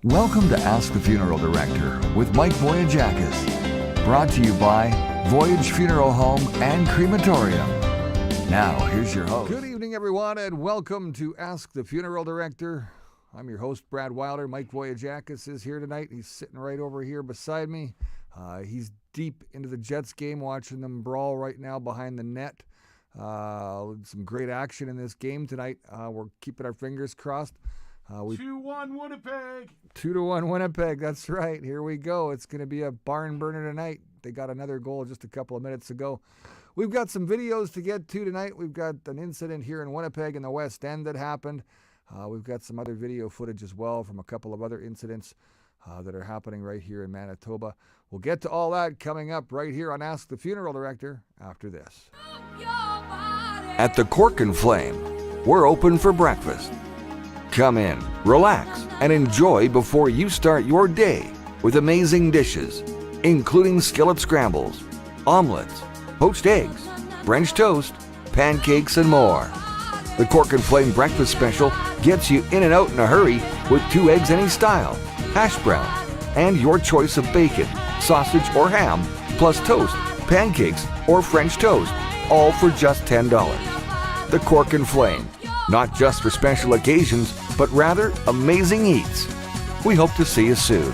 Welcome to Ask the Funeral Director with Mike Voyajakis. Brought to you by Voyage Funeral Home and Crematorium. Now, here's your host. Good evening, everyone, and welcome to Ask the Funeral Director. I'm your host, Brad Wilder. Mike Voyajakis is here tonight. He's sitting right over here beside me. He's deep into the Jets game, watching them brawl right now behind the net. Some great action in this game tonight. We're keeping our fingers crossed. 2-1 Winnipeg. 2-1 Winnipeg. That's right. Here we go. It's going to be a barn burner tonight. They got another goal just a couple of minutes ago. We've got some videos to get to tonight. We've got an incident here in Winnipeg in the West End that happened. We've got some other video footage as well from a couple of other incidents that are happening right here in Manitoba. We'll get to all that coming up right here on Ask the Funeral Director after this. At the Cork and Flame, we're open for breakfast. Come in, relax, and enjoy before you start your day with amazing dishes, including skillet scrambles, omelets, poached eggs, French toast, pancakes, and more. The Cork and Flame breakfast special gets you in and out in a hurry with 2 eggs any style, hash browns, and your choice of bacon, sausage, or ham, plus toast, pancakes, or French toast, all for just $10. The Cork and Flame, not just for special occasions, but rather amazing eats. We hope to see you soon.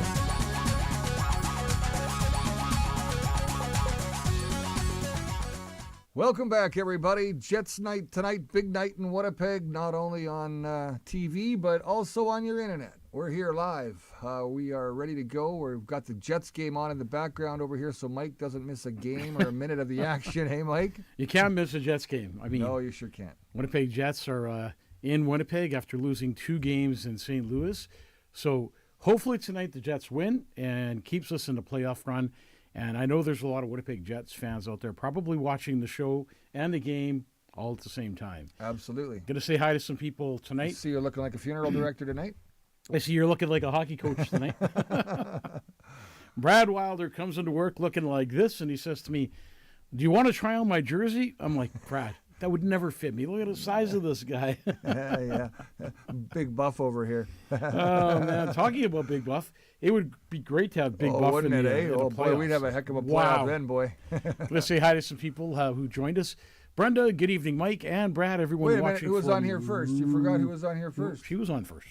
Welcome back, everybody. Jets night tonight, big night in Winnipeg, not only on TV, but also on your internet. We're here live. We are ready to go. We've got the Jets game on in the background over here, so Mike doesn't miss a game or a minute of the action. Hey, Mike? You can't miss a Jets game. I mean, no, you sure can't. Winnipeg Jets are in Winnipeg after losing 2 games in St. Louis. So hopefully tonight the Jets win and keeps us in the playoff run. And I know there's a lot of Winnipeg Jets fans out there probably watching the show and the game all at the same time. Absolutely. Going to say hi to some people tonight. I see you're looking like a funeral director tonight. I see you're looking like a hockey coach tonight. Brad Wilder comes into work looking like this, and he says to me, "Do you want to try on my jersey?" I'm like, "Brad, that would never fit me. Look at the size of this guy." Yeah. Big buff over here. Oh, man. Talking about Big Buff, it would be great to have Big Buff wouldn't in it, the eh? Oh, boy, we'd have a heck of a playoff then, boy. Let's say hi to some people who joined us. Brenda, good evening, Mike, and Brad, everyone watching. Wait a minute, who was on here first? You forgot who was on here first? She was on first.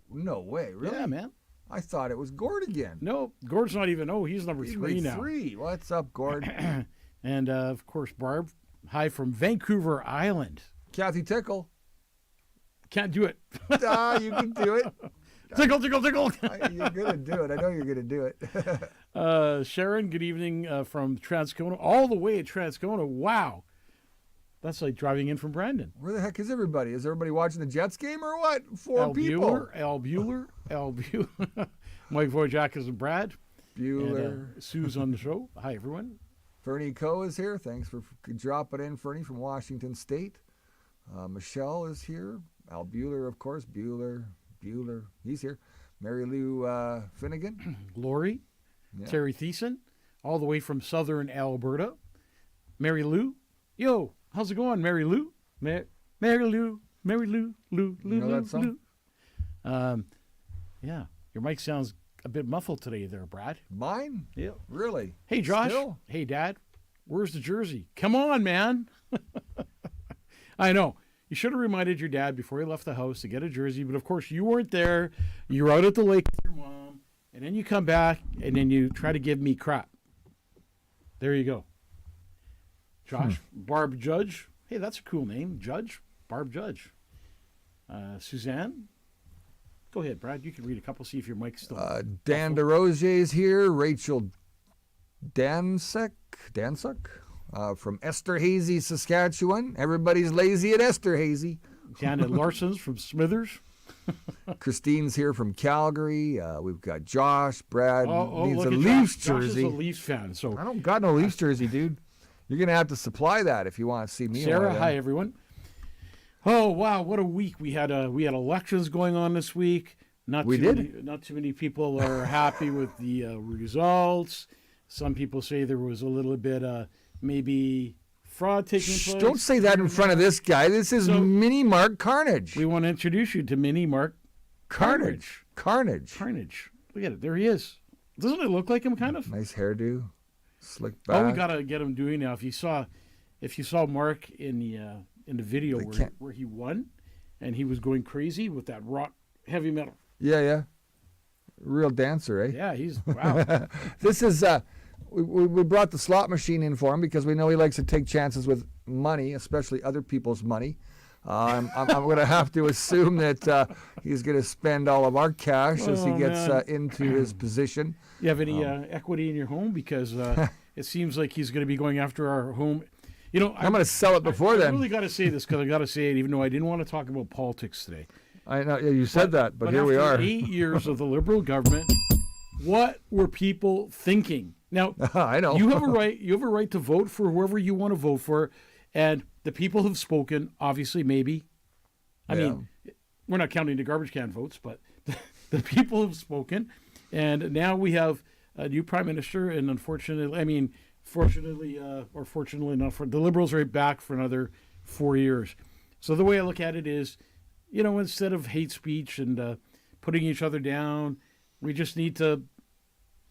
No way, really? Yeah, man. I thought it was Gord again. No, Gord's not even. Oh, he's number 3 now. 3. What's up, Gord? And, of course, Barb, hi from Vancouver Island. Kathy Tickle. Can't do it. You can do it. Tickle, tickle, tickle. You're going to do it. I know you're going to do it. Sharon, good evening from Transcona. All the way at Transcona. Wow. That's like driving in from Brandon. Where the heck is everybody? Is everybody watching the Jets game or what? 4 people. Al Bueller. Mike Voyajakis and Brad. Bueller. And, Sue's on the show. Hi, everyone. Fernie Coe is here. Thanks for dropping in, Fernie, from Washington State. Michelle is here. Al Bueller, of course. Bueller. He's here. Mary Lou Finnegan. Lori. Yeah. Terry Thiessen. All the way from southern Alberta. Mary Lou. Yo, how's it going, Mary Lou? Mary Lou. You know that song? Yeah. Your mic sounds a bit muffled today there, Brad. Mine? Yeah. Really? Hey, Josh. Still? Hey, Dad. Where's the jersey? Come on, man. I know. You should have reminded your dad before he left the house to get a jersey, but of course you weren't there. You were out at the lake with your mom, and then you come back, and then you try to give me crap. There you go. Josh, Barb Judge. Hey, that's a cool name. Judge. Barb Judge. Suzanne. Go ahead, Brad. You can read a couple, see if your mic's still... Dan DeRozier's here. Rachel Dansuk from Esterhazy, Saskatchewan. Everybody's lazy at Esterhazy. Janet Larson's from Smithers. Christine's here from Calgary. We've got Josh. Brad needs a look at Leafs Josh. jersey. Josh is a Leafs fan. So I don't got no Leafs jersey, dude. You're going to have to supply that if you want to see me. Sarah, hi, everyone. Oh, wow, what a week. We had elections going on this week. Not too many people are happy with the results. Some people say there was a little bit maybe fraud taking place. Don't say that in front of this guy. This is Mini Mark Carnage. We want to introduce you to Mini Mark Carnage. Carnage. Look at it. There he is. Doesn't it look like him, kind of? Nice hairdo, slick back. All we gotta get him doing now. If you saw Mark in the video where he won, and he was going crazy with that rock heavy metal. Yeah. Real dancer, eh? Yeah, he's wow. This is we brought the slot machine in for him because we know he likes to take chances with money, especially other people's money. I'm going to have to assume that he's going to spend all of our cash as he gets into his position. You have any equity in your home? Because it seems like he's going to be going after our home. You know, I'm going to sell it before then. I really got to say this because I got to say it, even though I didn't want to talk about politics today. I know you said that, but here we are. After 8 years of the Liberal government, what were people thinking? Now, I know you have a right. You have a right to vote for whoever you want to vote for, and the people have spoken. Obviously, maybe. I mean, we're not counting the garbage can votes, but the people have spoken, and now we have a new prime minister. And unfortunately, fortunately or fortunately not, for the Liberals are back for another 4 years. So the way I look at it is, you know, instead of hate speech and putting each other down, we just need to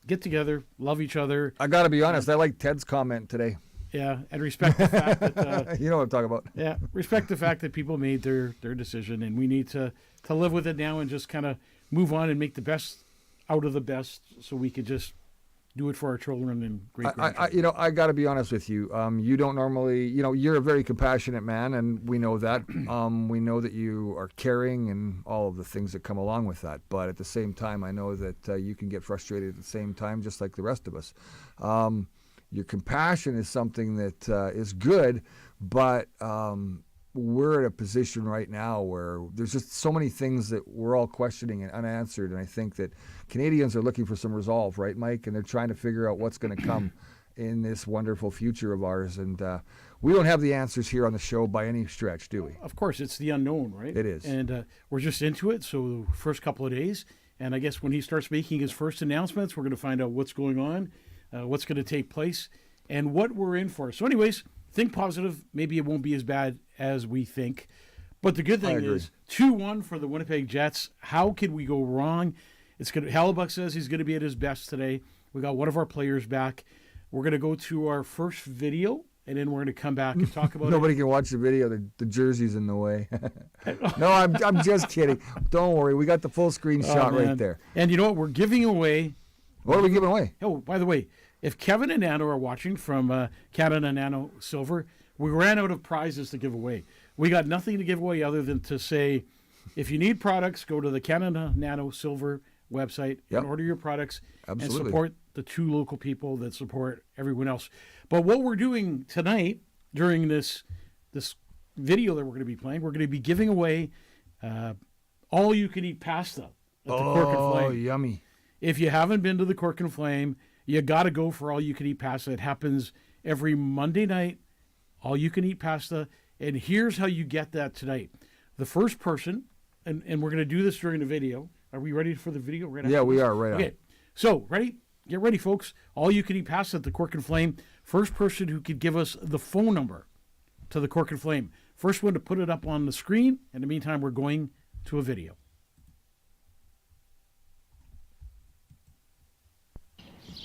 get together, love each other. I got to be honest. I like Ted's comment today. Yeah, and respect the fact that you know what I'm talking about. Yeah, respect the fact that people made their decision, and we need to live with it now and just kind of move on and make the best out of the best, so we could just do it for our children and great-grandchildren. I got to be honest with you. You don't normally, you're a very compassionate man, and we know that. We know that you are caring and all of the things that come along with that. But at the same time, I know that you can get frustrated at the same time, just like the rest of us. Your compassion is something that is good, but we're at a position right now where there's just so many things that we're all questioning and unanswered. And I think that Canadians are looking for some resolve, right, Mike? And they're trying to figure out what's going to come in this wonderful future of ours. And we don't have the answers here on the show by any stretch, do we? Of course, it's the unknown, right? It is. And we're just into it. So first couple of days. And I guess when he starts making his first announcements, we're going to find out what's going on, what's going to take place, and what we're in for. So anyways, think positive. Maybe it won't be as bad as we think. But the good thing is 2-1 for the Winnipeg Jets. How could we go wrong? Hellebuck says he's going to be at his best today. We got one of our players back. We're going to go to our first video, and then we're going to come back and talk about Nobody can watch the video. The jersey's in the way. No, I'm just kidding. Don't worry. We got the full screen shot right there. And you know what? We're giving away. What are we giving away? Oh, by the way, if Kevin and Nano are watching from Canada Nano Silver, we ran out of prizes to give away. We got nothing to give away other than to say, if you need products, go to the Canada Nano Silver website and order your products. Absolutely. And support the two local people that support everyone else. But what we're doing tonight during this video that we're going to be playing, we're going to be giving away all-you-can-eat pasta at the Cork and Flame. Oh, yummy. If you haven't been to the Cork and Flame, you got to go for all-you-can-eat pasta. It happens every Monday night, all-you-can-eat pasta. And here's how you get that tonight. The first person, and we're going to do this during the video. Are we ready for the video? Yeah, we are right on. Okay, so ready? Get ready, folks. All-you-can-eat pasta at the Cork and Flame. First person who could give us the phone number to the Cork and Flame. First one to put it up on the screen. In the meantime, we're going to a video.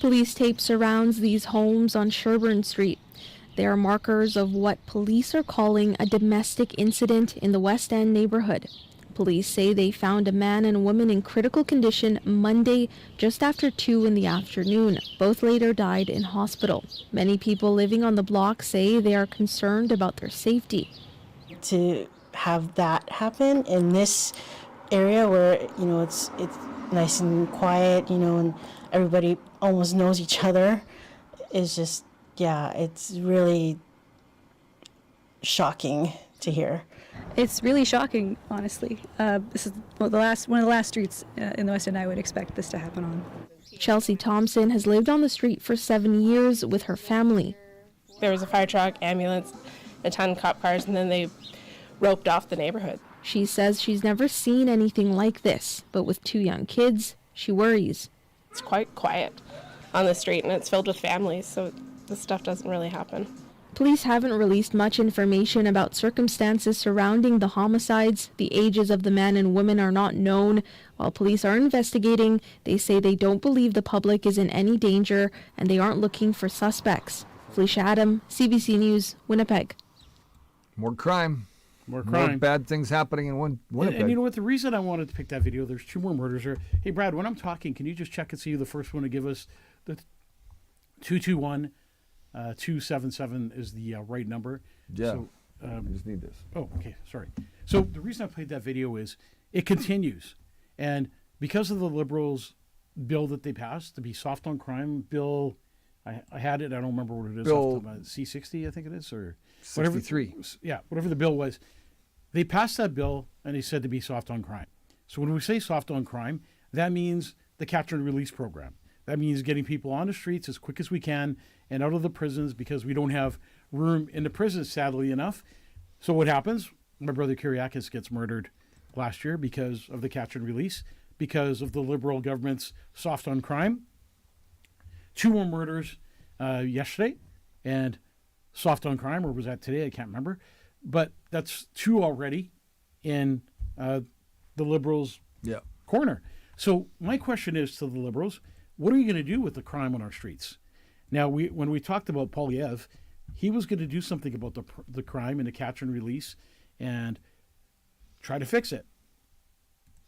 Police tape surrounds these homes on Sherbourne Street. They are markers of what police are calling a domestic incident in the West End neighborhood. Police say they found a man and a woman in critical condition Monday just after 2 in the afternoon. Both later died in hospital. Many people living on the block say they are concerned about their safety. To have that happen in this area where, it's nice and quiet, and everybody almost knows each other, is just, it's really shocking to hear. It's really shocking, honestly. This is one of the last streets in the West End I would expect this to happen on. Chelsea Thompson has lived on the street for 7 years with her family. There was a fire truck, ambulance, a ton of cop cars, and then they roped off the neighborhood. She says she's never seen anything like this, but with 2 young kids, she worries. It's quite quiet on the street, and it's filled with families, so this stuff doesn't really happen. Police haven't released much information about circumstances surrounding the homicides. The ages of the men and women are not known. While police are investigating, they say they don't believe the public is in any danger and they aren't looking for suspects. Felicia Adam, CBC News, Winnipeg. More crime. More More crime. bad things happening in Winnipeg. And you know what? The reason I wanted to pick that video, there's 2 more murders here. Hey, Brad, when I'm talking, can you just check and see who the first one to give us the 221 277 is the right number. Yeah. So, I just need this. oh, okay. Sorry. So the reason I played that video is it continues. And because of the Liberals' bill that they passed, to be soft on crime bill, I had it. I don't remember what it is. Bill- off the top, C60, I think it is, or 63. whatever the bill was. They passed that bill and they said to be soft on crime. So when we say soft on crime, that means the catch and release program. That means getting people on the streets as quick as we can and out of the prisons because we don't have room in the prisons, sadly enough. So what happens? My brother Kyriakis gets murdered last year because of the catch and release, because of the Liberal government's soft on crime. 2 more murders yesterday and soft on crime, or was that today? I can't remember. But that's 2 already in the Liberals' Yeah. corner. So my question is to the Liberals, what are you going to do with the crime on our streets? Now, when we talked about Poilievre, he was going to do something about the crime and the catch and release and try to fix it.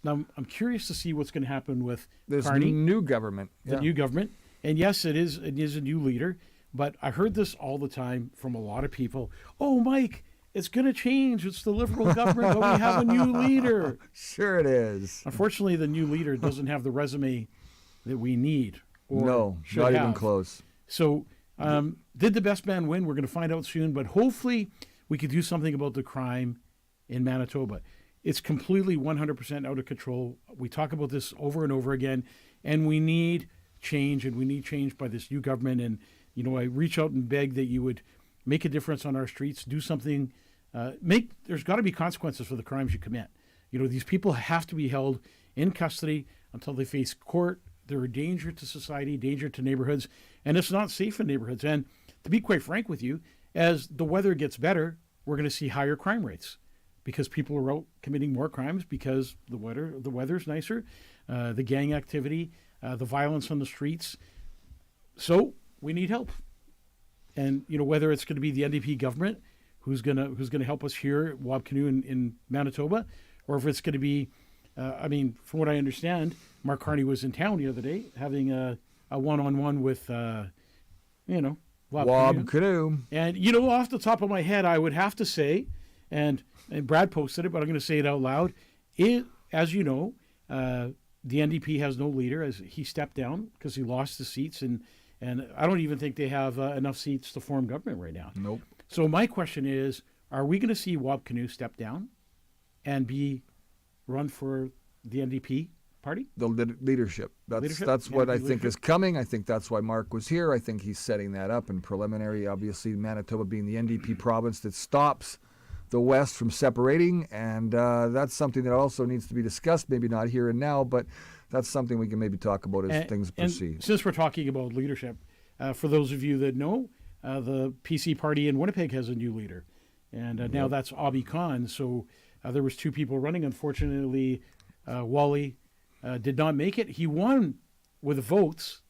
Now, I'm curious to see what's going to happen with This Carney, new government. the new government. And yes, it is a new leader, but I heard this all the time from a lot of people. Oh, Mike, it's going to change. It's the Liberal government, but we have a new leader. Sure it is. Unfortunately, the new leader doesn't have the resume that we need or No, should not have. even close. So, did the best man win? We're going to find out soon, but hopefully we could do something about the crime in Manitoba. It's completely 100% out of control. We talk about this over and over again, and we need change, and we need change by this new government. And, you know, I reach out and beg that you would make a difference on our streets, do something, there's got to be consequences for the crimes you commit. You know, these people have to be held in custody until they face court. They're a danger to society, danger to neighborhoods, and it's not safe in neighborhoods. And to be quite frank with you, as the weather gets better, we're going to see higher crime rates because people are out committing more crimes because the weather's nicer, the gang activity, the violence on the streets. So we need help. And, you know, whether it's going to be the NDP government who's going to help us here at Wabcanoe in Manitoba, or if it's going to be, from what I understand, Mark Carney was in town the other day having a one-on-one with, Wob Canoe. And, you know, off the top of my head, I would have to say, and Brad posted it, but I'm going to say it out loud. As you know, the NDP has no leader as he stepped down because he lost the seats. And I don't even think they have enough seats to form government right now. Nope. So my question is, are we going to see Wabcanoe step down and run for the NDP party? The leadership. Leadership? That's what I think Leadership? is coming. I think that's why Mark was here. I think he's setting that up in preliminary. Obviously, Manitoba being the NDP province that stops the West from separating, and that's something that also needs to be discussed. Maybe not here and now, but that's something we can maybe talk about as things proceed. And since we're talking about leadership, for those of you that know, the PC party in Winnipeg has a new leader, and now that's Abi Khan. So there was 2 people running. Unfortunately, Wally did not make it. He won with votes,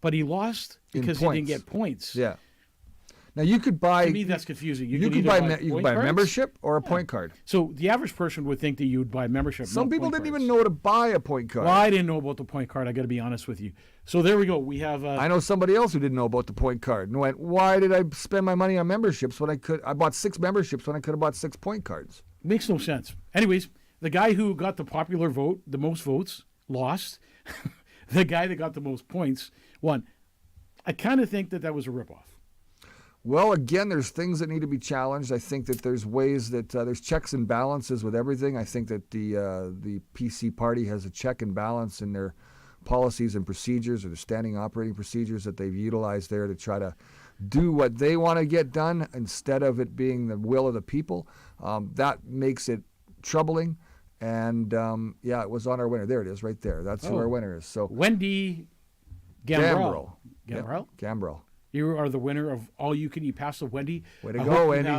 but he lost because he didn't get points. Yeah. Now you could buy. To me, that's confusing. You can could either buy. You point could buy a cards. membership or a point card. So the average person would think that you would buy membership. Some not people point didn't cards. even know to buy a point card. Well, I didn't know about the point card. I got to be honest with you. So there we go. We have. I know somebody else who didn't know about the point card and went, "Why did I spend my money on memberships when I bought 6 memberships when I could have bought 6 point cards?" Makes no sense. Anyways, the guy who got the popular vote, the most votes, lost. The guy that got the most points won. I kind of think that was a ripoff. Well, again, there's things that need to be challenged. I think that there's ways that there's checks and balances with everything. I think that the PC party has a check and balance in their policies and procedures, or the standing operating procedures that they've utilized there to try to do what they want to get done instead of it being the will of the people. That makes it troubling. And it was on our winner. There it is, right there. That's who our winner is. So Wendy Gambrell. Gambrell. Gambrell? Yeah, Gambrell. You are the winner of all you can eat pasta, Wendy. Way to go, Wendy.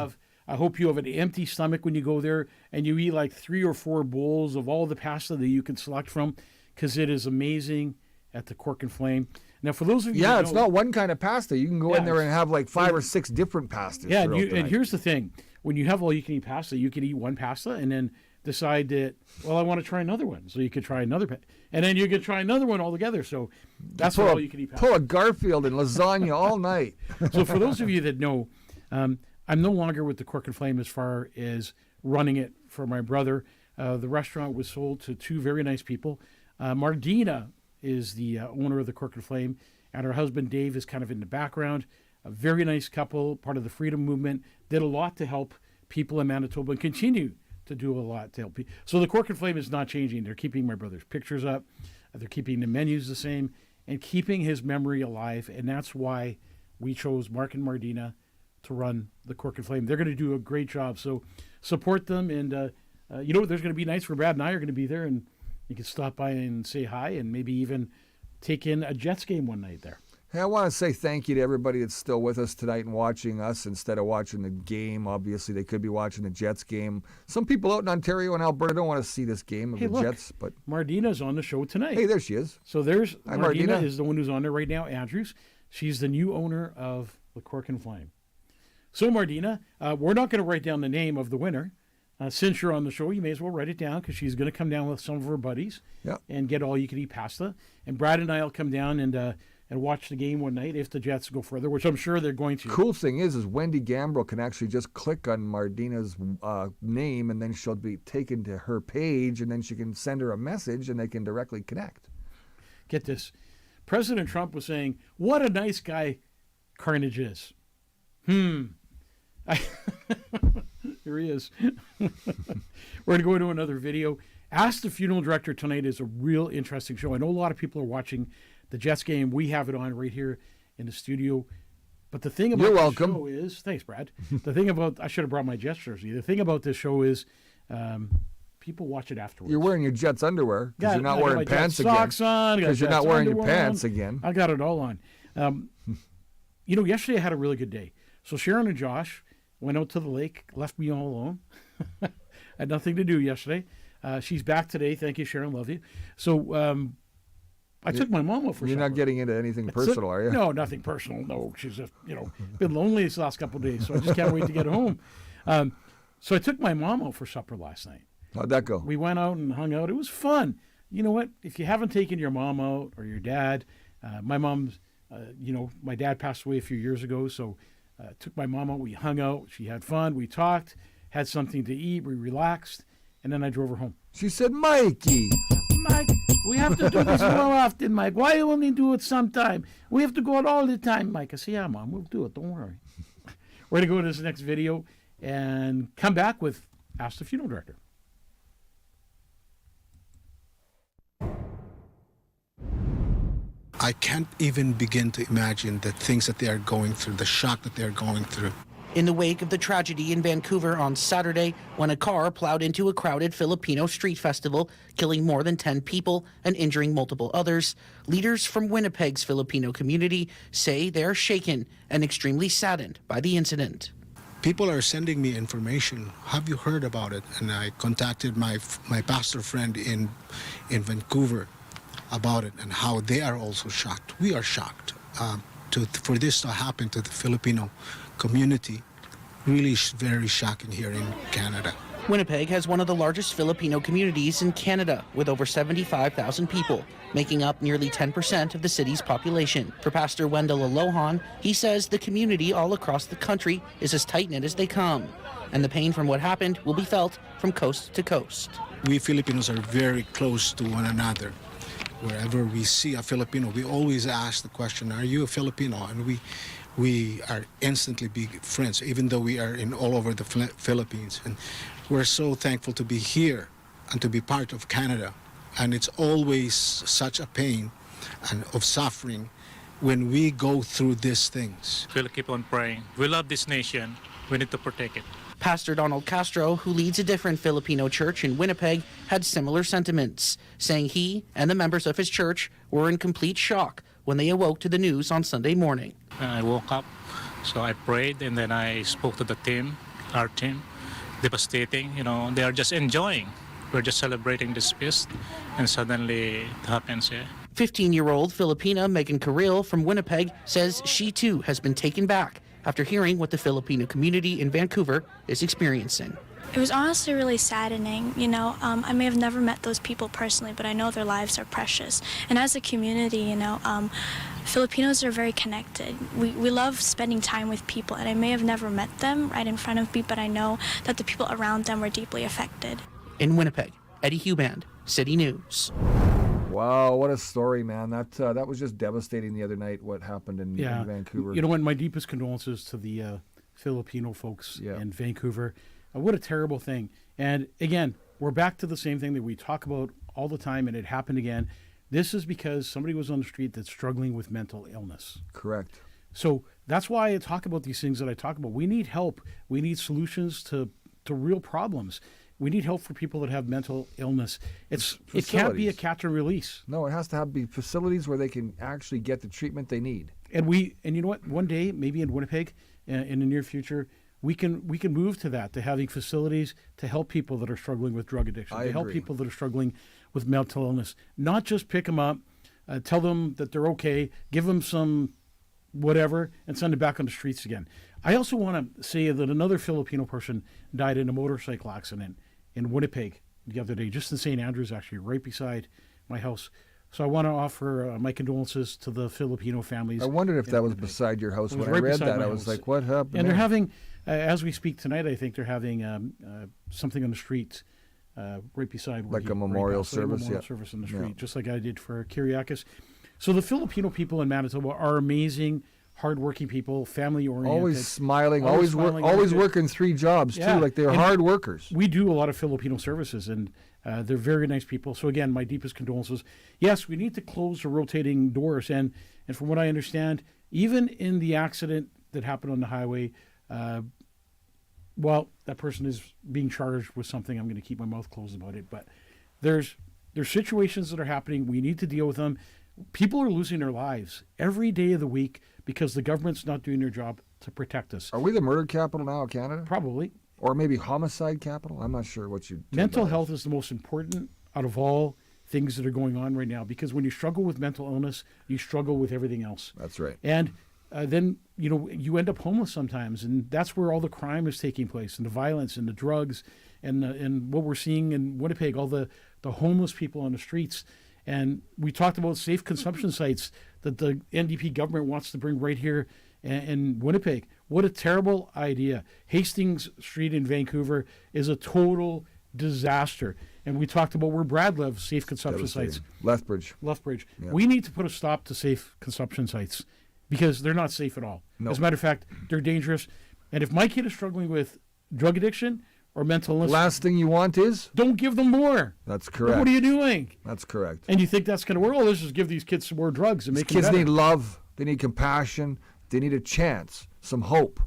I hope you have an empty stomach when you go there and you eat like 3 or 4 bowls of all the pasta that you can select from, because it is amazing at the Cork and Flame. Now, for those of you, Yeah, that it's know, not one kind of pasta. You can go in Yeah, there and have like 5 or 6 different pastas. yeah, throughout the and night. here's the thing: when you have all you can eat pasta, you can eat one pasta and then decide that, well, I want to try another one. So you could try another, and then you could try another one altogether. So that's what all you can eat pasta. Pull a Garfield and lasagna all night. So for those of you that know, I'm no longer with the Cork and Flame as far as running it for my brother. The restaurant was sold to 2 very nice people. Mardina is the owner of the Cork and Flame, and her husband Dave is kind of in the background. A very nice couple, part of the freedom movement, did a lot to help people in Manitoba and continue to do a lot to help people. So the Cork and Flame is not changing. They're keeping my brother's pictures up. They're keeping the menus the same and keeping his memory alive. And that's why we chose Mark and Mardina to run the Cork and Flame. They're going to do a great job. So support them. And, there's going to be nights where Brad and I are going to be there, and you can stop by and say hi and maybe even take in a Jets game one night there. Hey, I want to say thank you to everybody that's still with us tonight and watching us instead of watching the game. Obviously, they could be watching the Jets game. Some people out in Ontario and Alberta don't want to see this game of Hey, the look. Jets, but Mardina's on the show tonight. hey, there she is. So there's Hi, Mardina Mardina. is the one who's on there right now, Andrews. She's the new owner of the Cork and Flame. So Mardina, we're not going to write down the name of the winner. Since you're on the show, you may as well write it down, because she's going to come down with some of her buddies and get all you can eat pasta. And Brad and I will come down and watch the game one night if the Jets go further, which I'm sure they're going to. Cool thing is Wendy Gambrell can actually just click on Mardina's name, and then she'll be taken to her page, and then she can send her a message, and they can directly connect. Get this. President Trump was saying, what a nice guy Carnage is. Here he is. We're going to go into another video. Ask the Funeral Director tonight is a real interesting show. I know a lot of people are watching the Jets game. We have it on right here in the studio. But the thing about You're this welcome. show is, thanks, Brad. The thing about, I should have brought my Jets jersey. The thing about this show is people watch it afterwards. You're wearing your Jets underwear because you're not I got wearing my Jets pants again. socks on. I got Because you're Jets not wearing your underwear pants on. again. I got it all on. Yesterday I had a really good day. So Sharon and Josh went out to the lake, left me all alone. Had nothing to do yesterday. She's back today. Thank you, Sharon. Love you. So I took my mom out for You're supper. not getting into anything personal, are you? No, nothing personal. No, she's just, been lonely this last couple of days, so I just can't wait to get home. So I took my mom out for supper last night. How'd that go? We went out and hung out. It was fun. You know what? If you haven't taken your mom out or your dad, my mom's, my dad passed away a few years ago, so took my mom out. We hung out. She had fun. We talked, had something to eat. We relaxed, and then I drove her home. She said, Mikey. Mike, we have to do this more often, Mike. Why you only do it sometime? We have to go out all the time, Mike. I said, yeah, Mom, we'll do it. Don't worry. We're going to go to this next video and come back with Ask the Funeral Director. I can't even begin to imagine the things that they are going through, the shock that they're going through. In the wake of the tragedy in Vancouver on Saturday, when a car plowed into a crowded Filipino street festival, killing more than 10 people and injuring multiple others, leaders from Winnipeg's Filipino community say they're shaken and extremely saddened by the incident. People are sending me information. Have you heard about it? And I contacted my pastor friend in Vancouver about it and how they are also shocked. We are shocked for this to happen to the Filipino community. Really very shocking here in Canada. Winnipeg has one of the largest Filipino communities in Canada, with over 75,000 people, making up nearly 10% of the city's population. For Pastor Wendell Alohan, he says the community all across the country is as tight-knit as they come, and the pain from what happened will be felt from coast to coast. We Filipinos are very close to one another. Wherever we see a Filipino, we always ask the question, are you a Filipino? And we are instantly big friends, even though we are in all over the Philippines. And we're so thankful to be here and to be part of Canada. And it's always such a pain and of suffering when we go through these things. We'll keep on praying. We love this nation. We need to protect it. Pastor Donald Castro, who leads a different Filipino church in Winnipeg, had similar sentiments, saying he and the members of his church were in complete shock when they awoke to the news on Sunday morning. I woke up, so I prayed, and then I spoke to the team, our team. Devastating, they are just enjoying. We're just celebrating this feast, and suddenly it happens, yeah. 15-year-old Filipina Megan Carril from Winnipeg says she too has been taken back after hearing what the Filipino community in Vancouver is experiencing. It was honestly really saddening. I may have never met those people personally, but I know their lives are precious. And as a community, Filipinos are very connected. We love spending time with people, and I may have never met them right in front of me, but I know that the people around them were deeply affected. In Winnipeg, Eddie Huband, City News. Wow, what a story, man. That was just devastating the other night, what happened in Vancouver. You know what? My deepest condolences to the Filipino folks in Vancouver. What a terrible thing. And again, we're back to the same thing that we talk about all the time, and it happened again. This is because somebody was on the street that's struggling with mental illness. Correct. So that's why I talk about these things that I talk about. We need help. We need solutions to real problems. We need help for people that have mental illness. It can't be a catch and release. No, it has to be facilities where they can actually get the treatment they need. And you know what? One day, maybe in Winnipeg, in the near future, we can move to that, to having facilities to help people that are struggling with drug addiction, to help people that are struggling with mental illness. Not just pick them up, tell them that they're okay, give them some whatever, and send them back on the streets again. I also want to say that another Filipino person died in a motorcycle accident in Winnipeg the other day, just in St. Andrews, actually, right beside my house. So I want to offer my condolences to the Filipino families. I wondered if that was beside your house. When I read that, I was like, what happened? And they're having, as we speak tonight, I think they're having something on the street right beside where like a memorial service. A memorial service on the street, just like I did for Kyriakis. So the Filipino people in Manitoba are amazing, hardworking people, family-oriented. Always smiling, always working 3 jobs, too. Like they're hard workers. We do a lot of Filipino services, and they're very nice people. So again, my deepest condolences. Yes, we need to close the rotating doors. And from what I understand, even in the accident that happened on the highway, that person is being charged with something. I'm going to keep my mouth closed about it. But there's situations that are happening. We need to deal with them. People are losing their lives every day of the week because the government's not doing their job to protect us. Are we the murder capital now of Canada? Probably. Or maybe homicide capital? I'm not sure what you... Mental health is the most important out of all things that are going on right now, because when you struggle with mental illness, you struggle with everything else. That's right. And then, you end up homeless sometimes, and that's where all the crime is taking place, and the violence and the drugs and what we're seeing in Winnipeg, all the homeless people on the streets. And we talked about safe consumption sites that the NDP government wants to bring right here in Winnipeg. What a terrible idea. Hastings Street in Vancouver is a total disaster. And we talked about where Brad lives, safe consumption sites. Lethbridge. Yeah. We need to put a stop to safe consumption sites because they're not safe at all. No. As a matter of fact, they're dangerous. And if my kid is struggling with drug addiction or mental illness, last thing you want is? Don't give them more. That's correct. What are you doing? That's correct. And you think that's going to work? Oh, let's just give these kids some more drugs and make them better. Kids need love. They need compassion. They need a chance, some hope.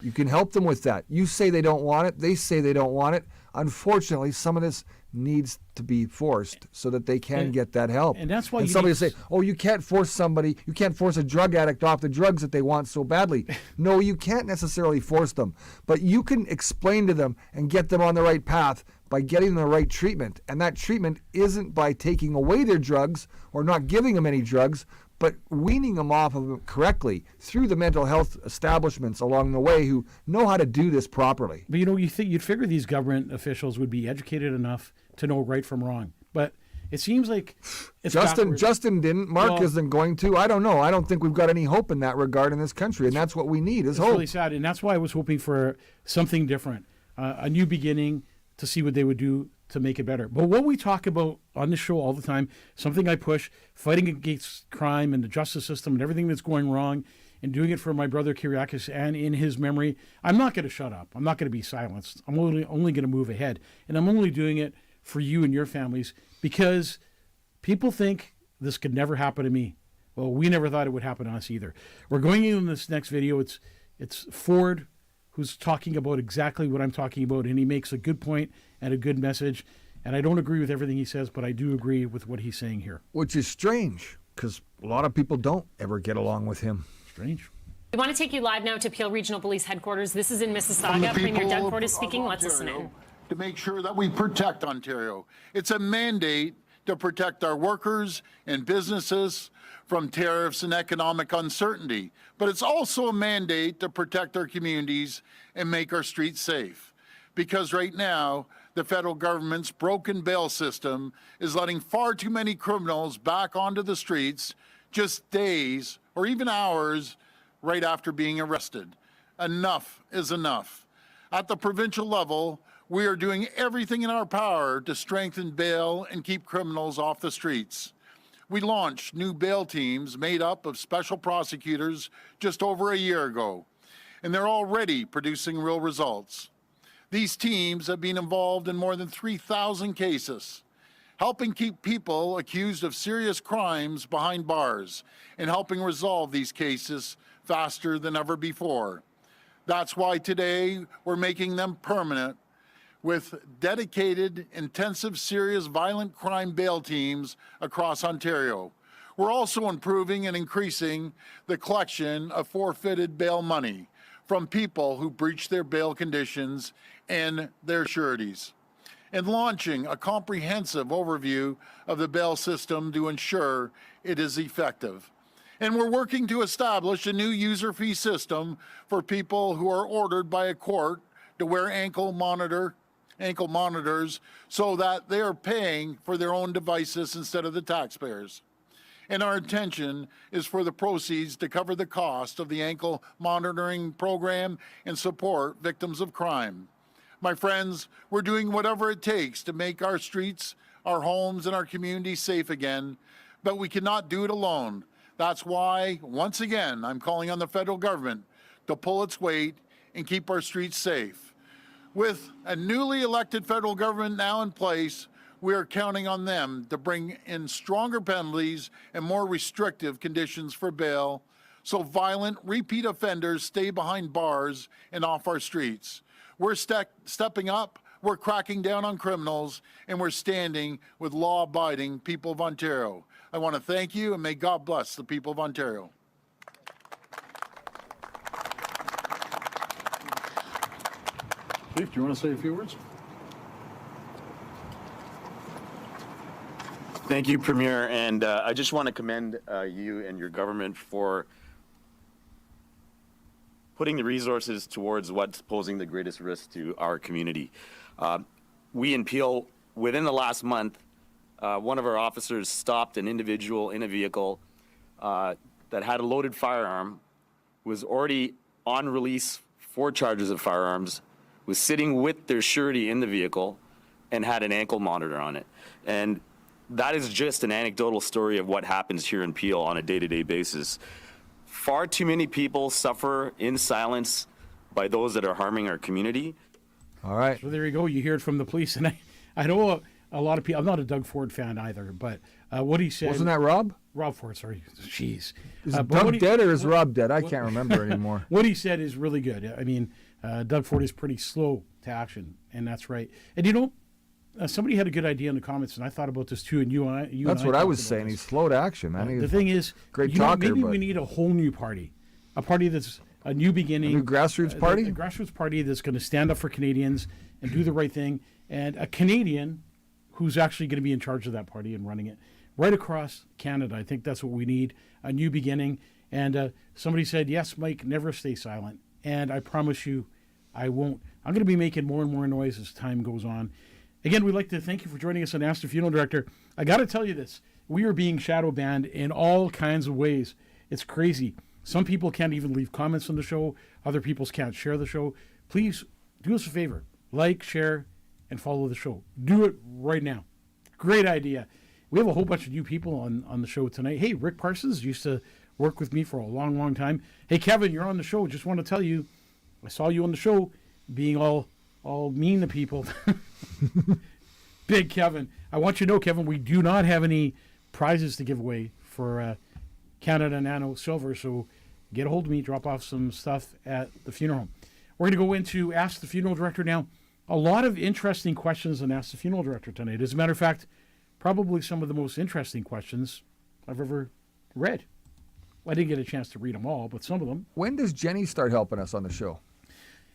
You can help them with that. You say they don't want it. They say they don't want it. Unfortunately, some of this needs to be forced so that they can get that help. And that's why somebody say, oh, you can't force a drug addict off the drugs that they want so badly. No, you can't necessarily force them. But you can explain to them and get them on the right path by getting them the right treatment. And that treatment isn't by taking away their drugs or not giving them any drugs, but weaning them off of them correctly through the mental health establishments along the way who know how to do this properly. But you'd figure these government officials would be educated enough to know right from wrong. But it seems like it's Justin didn't. Mark isn't going to. I don't know. I don't think we've got any hope in that regard in this country, and that's what we need is hope. It's really sad, and that's why I was hoping for something different, a new beginning to see what they would do to make it better. But what we talk about on this show all the time, something I push, fighting against crime and the justice system and everything that's going wrong, and doing it for my brother Kyriakis and in his memory, I'm not going to shut up. I'm not going to be silenced. I'm only going to move ahead. And I'm only doing it for you and your families because people think this could never happen to me. Well, we never thought it would happen to us either. We're going in this next video. It's Ford who's talking about exactly what I'm talking about, and he makes a good point and a good message. And I don't agree with everything he says, but I do agree with what he's saying here. Which is strange, because a lot of people don't ever get along with him. Strange. We want to take you live now to Peel Regional Police Headquarters. This is in Mississauga. Premier Doug Ford is speaking. Let's listen in. To make sure that we protect Ontario. It's a mandate to protect our workers and businesses from tariffs and economic uncertainty. But it's also a mandate to protect our communities and make our streets safe. Because right now, the federal government's broken bail system is letting far too many criminals back onto the streets just days or even hours right after being arrested. Enough is enough. At the provincial level, we are doing everything in our power to strengthen bail and keep criminals off the streets. We launched new bail teams made up of special prosecutors just over a year ago, and they're already producing real results. These teams have been involved in more than 3,000 cases, helping keep people accused of serious crimes behind bars and helping resolve these cases faster than ever before. That's why today we're making them permanent with dedicated, intensive, serious, violent crime bail teams across Ontario. We're also improving and increasing the collection of forfeited bail money from people who breach their bail conditions and their sureties, and launching a comprehensive overview of the bail system to ensure it is effective. And we're working to establish a new user fee system for people who are ordered by a court to wear ankle monitors so that they are paying for their own devices instead of the taxpayers. And our intention is for the proceeds to cover the cost of the ankle monitoring program and support victims of crime. My friends, we're doing whatever it takes to make our streets, our homes, and our communities safe again, but we cannot do it alone. That's why, once again, I'm calling on the federal government to pull its weight and keep our streets safe. With a newly elected federal government now in place, we are counting on them to bring in stronger penalties and more restrictive conditions for bail so violent repeat offenders stay behind bars and off our streets. We're stepping up, we're cracking down on criminals, and we're standing with law-abiding people of Ontario. I want to thank you, and may God bless the people of Ontario. Chief, do you want to say a few words? Thank you, Premier, and I just want to commend you and your government for putting the resources towards what's posing the greatest risk to our community. We in Peel, within the last month, one of our officers stopped an individual in a vehicle that had a loaded firearm, was already on release for charges of firearms, was sitting with their surety in the vehicle, and had an ankle monitor on it. And that is just an anecdotal story of what happens here in Peel on a day-to-day basis. Far too many people suffer in silence by those that are harming our community. All right. So there you go. You hear it from the police. And I know a lot of people, I'm not a Doug Ford fan either, but what he said. Wasn't that Rob? Rob Ford, sorry. Jeez. Is Doug dead or is Rob dead? I can't remember anymore. What he said is really good. I mean, Doug Ford is pretty slow to action, and that's right. And you know, somebody had a good idea in the comments, and I thought about this too. And that's what I was saying. He's slow to action, man. The thing is, great talker. Maybe we need a whole new party, a party that's a new beginning, a new grassroots party, a grassroots party that's going to stand up for Canadians and do the right thing, and a Canadian who's actually going to be in charge of that party and running it right across Canada. I think that's what we need, a new beginning. And somebody said, yes, Mike, never stay silent. And I promise you, I won't. I'm going to be making more and more noise as time goes on. Again, we'd like to thank you for joining us on Ask the Funeral Director. I got to tell you this. We are being shadow banned in all kinds of ways. It's crazy. Some people can't even leave comments on the show. Other people can't share the show. Please do us a favor. Like, share, and follow the show. Do it right now. Great idea. We have a whole bunch of new people on the show tonight. Hey, Rick Parsons used to work with me for a long, long time. Hey, Kevin, you're on the show. Just want to tell you, I saw you on the show being all mean to people. Big Kevin. I want you to know, Kevin, we do not have any prizes to give away for Canada Nano Silver, so get a hold of me, drop off some stuff at the funeral home. We're going to go into Ask the Funeral Director now. A lot of interesting questions on Ask the Funeral Director tonight. As a matter of fact, probably some of the most interesting questions I've ever read. Well, I didn't get a chance to read them all, but some of them. When does Jenny start helping us on the show?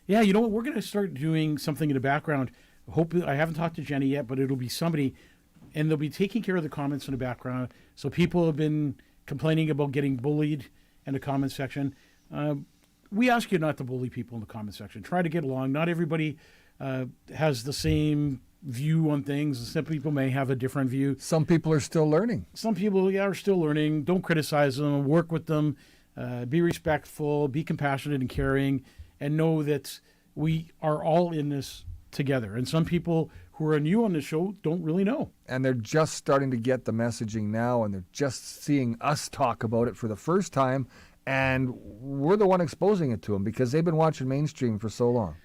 Yeah, you know what? We're going to start doing something in the background. I haven't talked to Jenny yet, but it'll be somebody, and they'll be taking care of the comments in the background. So people have been complaining about getting bullied in the comment section. We ask you not to bully people in the comment section. Try to get along. Not everybody has the same view on things. Some people may have a different view. Some people are still learning. Some people, are still learning. Don't criticize them. Work with them. Be respectful. Be compassionate and caring. And know that we are all in this together. And some people who are new on the show don't really know. And they're just starting to get the messaging now, and they're just seeing us talk about it for the first time. And we're the one exposing it to them because they've been watching mainstream for so long.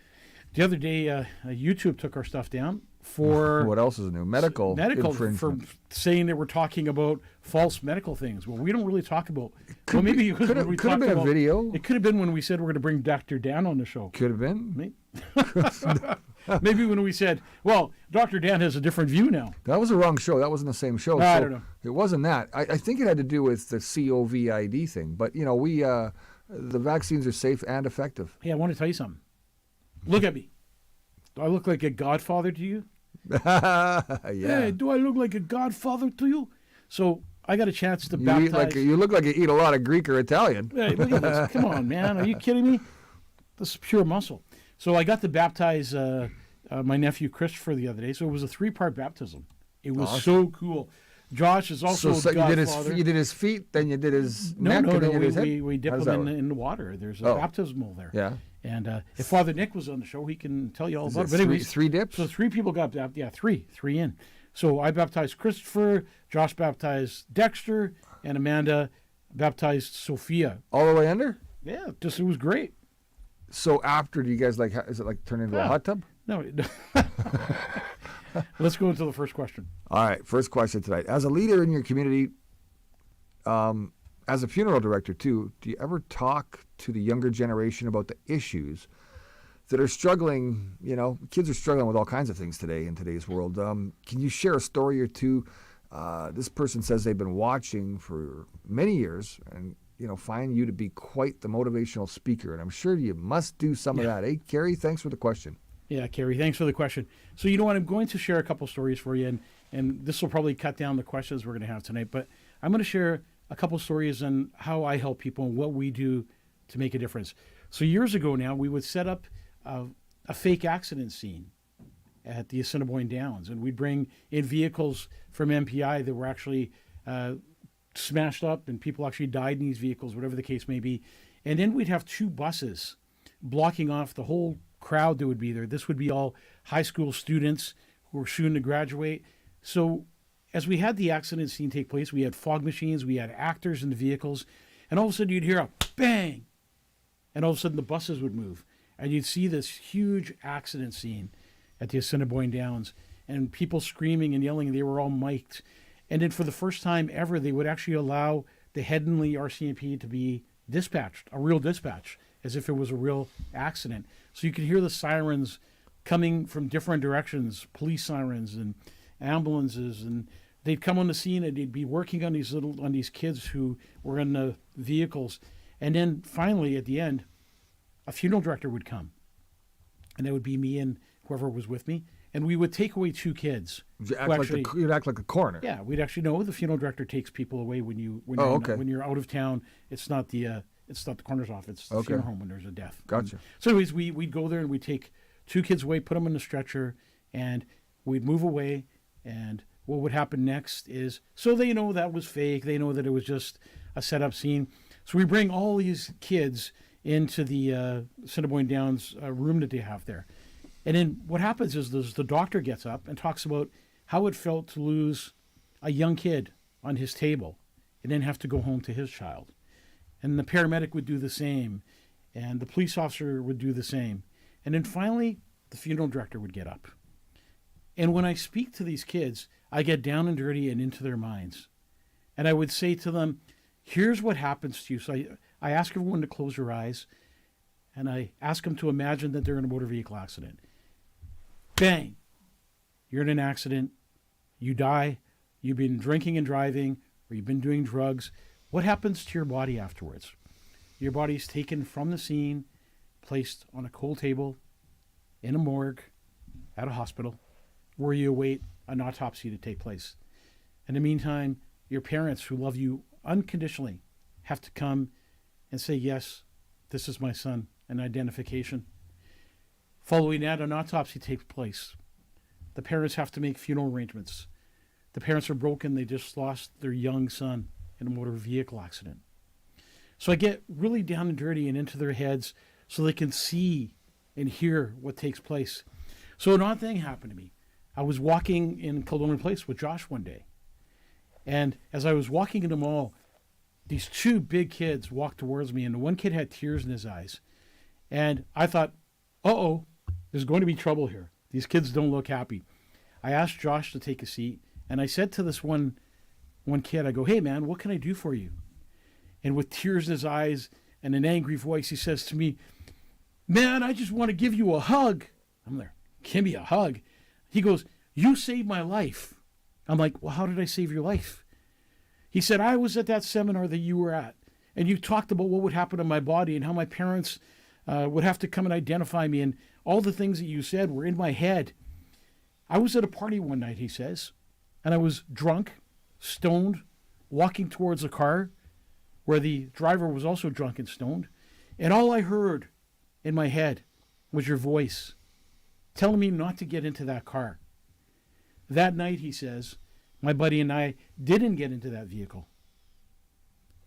The other day, YouTube took our stuff down for... What else is new? Medical for saying that we're talking about false medical things. Well, we don't really talk about... Well, maybe it could have been a video. It could have been when we said we're going to bring Dr. Dan on the show. Could have been. Maybe when we said, well, Dr. Dan has a different view now. That was the wrong show. That wasn't the same show. I don't know. It wasn't that. I think it had to do with the COVID thing. But, the vaccines are safe and effective. Hey, I want to tell you something. Look at me. Do I look like a godfather to you? Yeah. Hey, do I look like a godfather to you? So I got a chance to baptize. You look like you eat a lot of Greek or Italian. Hey, look at this. Come on, man. Are you kidding me? This is pure muscle. So I got to baptize my nephew Christopher the other day. So it was a 3-part baptism. It was so cool. Josh is also a godfather. You did his feet, then you did his neck, and then you did his head? We dip him in the water. There's a baptismal there. Yeah. And if Father Nick was on the show, he can tell you all about it. But anyways, three dips? So 3 people got baptized. Yeah, three in. So I baptized Christopher, Josh baptized Dexter, and Amanda baptized Sophia. All the way under? Yeah, it was great. So after, do you guys is it like turn into a hot tub? No. Let's go into the first question. All right, first question tonight. As a leader in your community, as a funeral director too, do you ever talk to the younger generation about the issues that are struggling? Kids are struggling with all kinds of things today in today's world. Can you share a story or two? This person says they've been watching for many years and find you to be quite the motivational speaker. And I'm sure you must do some of that. Hey, Carrie, thanks for the question. Yeah, Carrie, thanks for the question. So you know what? I'm going to share a couple stories for you, and this will probably cut down the questions we're going to have tonight. But I'm going to share a couple stories on how I help people and what we do to make a difference. So years ago now, we would set up a fake accident scene at the Assiniboine Downs, and we'd bring in vehicles from MPI that were actually smashed up, and people actually died in these vehicles, whatever the case may be. And then we'd have 2 buses blocking off the whole crowd that would be there. This would be all high school students who were soon to graduate. So as we had the accident scene take place, we had fog machines, we had actors in the vehicles, and all of a sudden you'd hear a bang, and all of a sudden the buses would move, and you'd see this huge accident scene at the Assiniboine Downs, and people screaming and yelling, and they were all mic'd. And then for the first time ever, they would actually allow the Headingley RCMP to be dispatched, a real dispatch, as if it was a real accident. So you could hear the sirens coming from different directions, police sirens and ambulances, and they'd come on the scene and they'd be working on these kids who were in the vehicles. And then finally, at the end, a funeral director would come, and that would be me and whoever was with me, and we would take away 2 kids. You'd act like a coroner. Yeah, we'd actually know the funeral director takes people away when you're out of town. It's not the coroner's office. It's the funeral home when there's a death. Gotcha. So anyways, we'd go there and we'd take 2 kids away, put them in the stretcher, and we'd move away. And what would happen next is, so they know that was fake. They know that it was just a set-up scene. So we bring all these kids into the Assiniboine Downs room that they have there. And then what happens is the doctor gets up and talks about how it felt to lose a young kid on his table and then have to go home to his child. And the paramedic would do the same, and the police officer would do the same. And then finally, the funeral director would get up. And when I speak to these kids, I get down and dirty and into their minds. And I would say to them, here's what happens to you. So I ask everyone to close their eyes, and I ask them to imagine that they're in a motor vehicle accident. Bang! You're in an accident. You die. You've been drinking and driving, or you've been doing drugs. What happens to your body afterwards? Your body is taken from the scene, placed on a cold table, in a morgue, at a hospital, where you await an autopsy to take place. In the meantime, your parents, who love you unconditionally, have to come and say, yes, this is my son, an identification. Following that, an autopsy takes place. The parents have to make funeral arrangements. The parents are broken. They just lost their young son in a motor vehicle accident. So I get really down and dirty and into their heads so they can see and hear what takes place. So an odd thing happened to me. I was walking in Kildonan Place with Josh one day. And as I was walking in the mall, these two big kids walked towards me, and the one kid had tears in his eyes. And I thought, uh-oh, there's going to be trouble here. These kids don't look happy. I asked Josh to take a seat, and I said to this one kid, I go, hey, man, what can I do for you? And with tears in his eyes and an angry voice, he says to me, man, I just want to give you a hug. I'm there, give me a hug. He goes, you saved my life. I'm like, well, how did I save your life? He said, I was at that seminar that you were at, and you talked about what would happen to my body and how my parents would have to come and identify me, and all the things that you said were in my head. I was at a party one night, he says, and I was drunk, stoned, walking towards a car where the driver was also drunk and stoned, and all I heard in my head was your voice telling me not to get into that car. That night, he says, my buddy and I didn't get into that vehicle.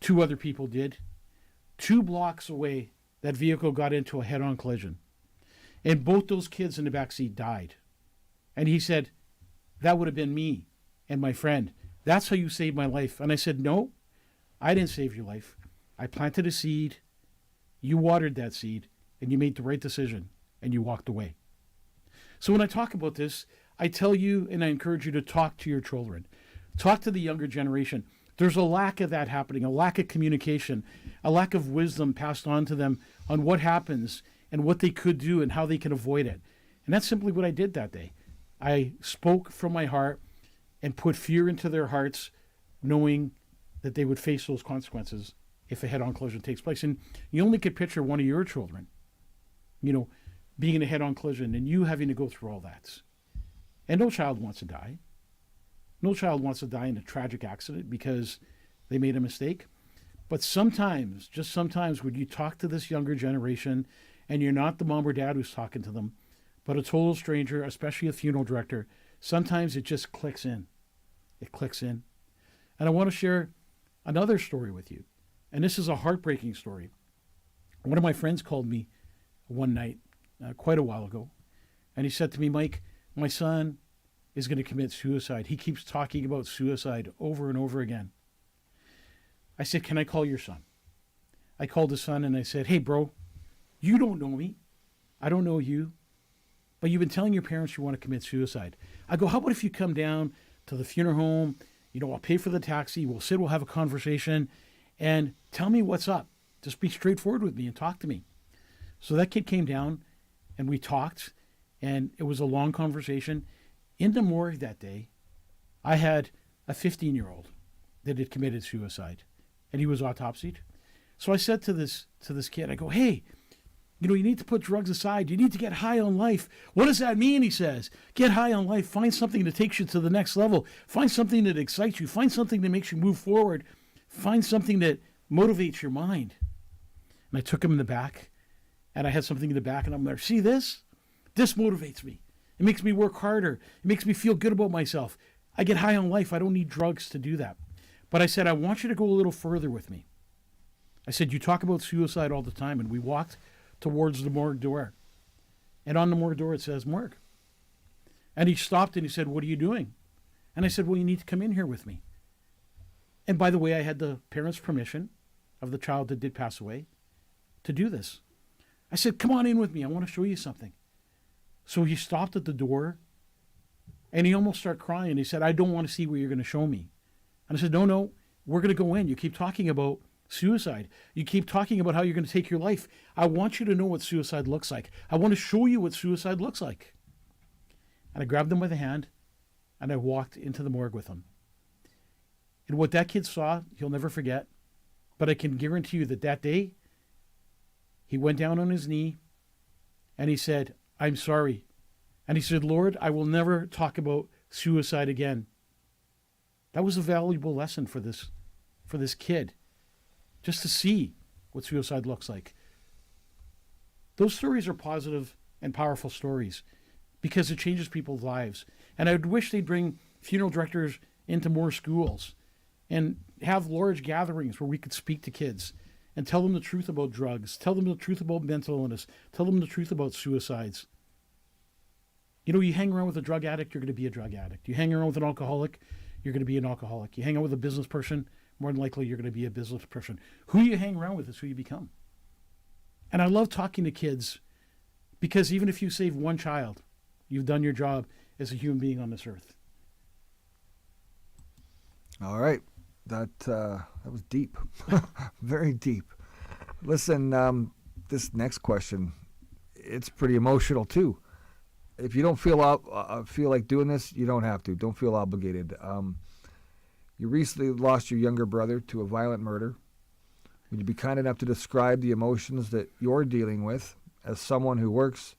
2 other people did. 2 blocks away, that vehicle got into a head-on collision. And both those kids in the backseat died. And he said, that would have been me and my friend. That's how you saved my life. And I said, no, I didn't save your life. I planted a seed. You watered that seed, and you made the right decision, and you walked away. So when I talk about this, I tell you and I encourage you to talk to your children. Talk to the younger generation. There's a lack of that happening, a lack of communication, a lack of wisdom passed on to them on what happens and what they could do and how they can avoid it. And that's simply what I did that day. I spoke from my heart and put fear into their hearts, knowing that they would face those consequences if a head-on collision takes place. And you only could picture one of your children, being in a head-on collision and you having to go through all that. And no child wants to die. No child wants to die in a tragic accident because they made a mistake. But sometimes, just sometimes, when you talk to this younger generation and you're not the mom or dad who's talking to them, but a total stranger, especially a funeral director, sometimes it just clicks in. It clicks in. And I want to share another story with you. And this is a heartbreaking story. One of my friends called me one night, quite a while ago, and he said to me, Mike, my son is going to commit suicide. He keeps talking about suicide over and over again. I said, can I call your son? I called his son and I said, hey, bro, you don't know me. I don't know you. But you've been telling your parents you want to commit suicide. I go, how about if you come down to the funeral home? I'll pay for the taxi. We'll sit, we'll have a conversation, and tell me what's up. Just be straightforward with me and talk to me. So that kid came down and we talked, and it was a long conversation. In the morgue that day, I had a 15-year-old that had committed suicide, and he was autopsied. So I said to this kid, I go, hey, you need to put drugs aside. You need to get high on life. What does that mean? He says, get high on life. Find something that takes you to the next level. Find something that excites you. Find something that makes you move forward. Find something that motivates your mind. And I took him in the back, and I had something in the back, and I'm like, see this? This motivates me. It makes me work harder. It makes me feel good about myself. I get high on life. I don't need drugs to do that. But I said, I want you to go a little further with me. I said, you talk about suicide all the time. And we walked towards the morgue door. And on the morgue door, it says morgue. And he stopped and he said, what are you doing? And I said, well, you need to come in here with me. And by the way, I had the parents' permission of the child that did pass away to do this. I said, come on in with me. I want to show you something. So he stopped at the door and he almost started crying. He said, I don't want to see what you're going to show me. And I said, no, we're going to go in. You keep talking about suicide. You keep talking about how you're going to take your life. I want you to know what suicide looks like. I want to show you what suicide looks like. And I grabbed him by the hand and I walked into the morgue with him. And what that kid saw, he'll never forget. But I can guarantee you that that day, he went down on his knee and he said, I'm sorry. And he said, Lord, I will never talk about suicide again. That was a valuable lesson for this kid, just to see what suicide looks like. Those stories are positive and powerful stories because it changes people's lives. And I would wish they'd bring funeral directors into more schools and have large gatherings where we could speak to kids and tell them the truth about drugs, tell them the truth about mental illness, tell them the truth about suicides. You know, you hang around with a drug addict, you're going to be a drug addict. You hang around with an alcoholic, you're going to be an alcoholic. You hang out with a business person, more than likely you're going to be a business person. Who you hang around with is who you become. And I love talking to kids because even if you save one child, you've done your job as a human being on this earth. All right. That was deep. Very deep. Listen, this next question, it's pretty emotional too. If you don't feel like doing this, you don't have to. Don't feel obligated. You recently lost your younger brother to a violent murder. Would you be kind enough to describe the emotions that you're dealing with as someone who works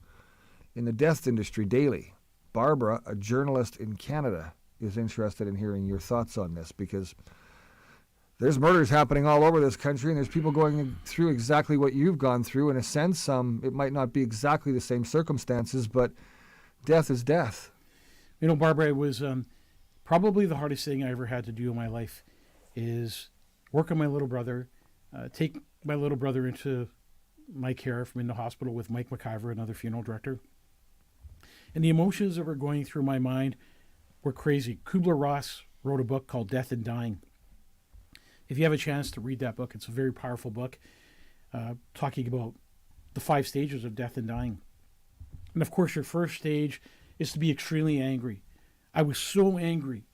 in the death industry daily? Barbara, a journalist in Canada, is interested in hearing your thoughts on this because there's murders happening all over this country and there's people going through exactly what you've gone through. In a sense, it might not be exactly the same circumstances, but death is death. You know, Barbara, it was probably the hardest thing I ever had to do in my life is work on my little brother, take my little brother into my care from in the hospital with Mike McIver, another funeral director. And the emotions that were going through my mind were crazy. Kubler-Ross wrote a book called Death and Dying. If you have a chance to read that book, it's a very powerful book talking about the 5 stages of death and dying. And of course, your first stage is to be extremely angry. I was so angry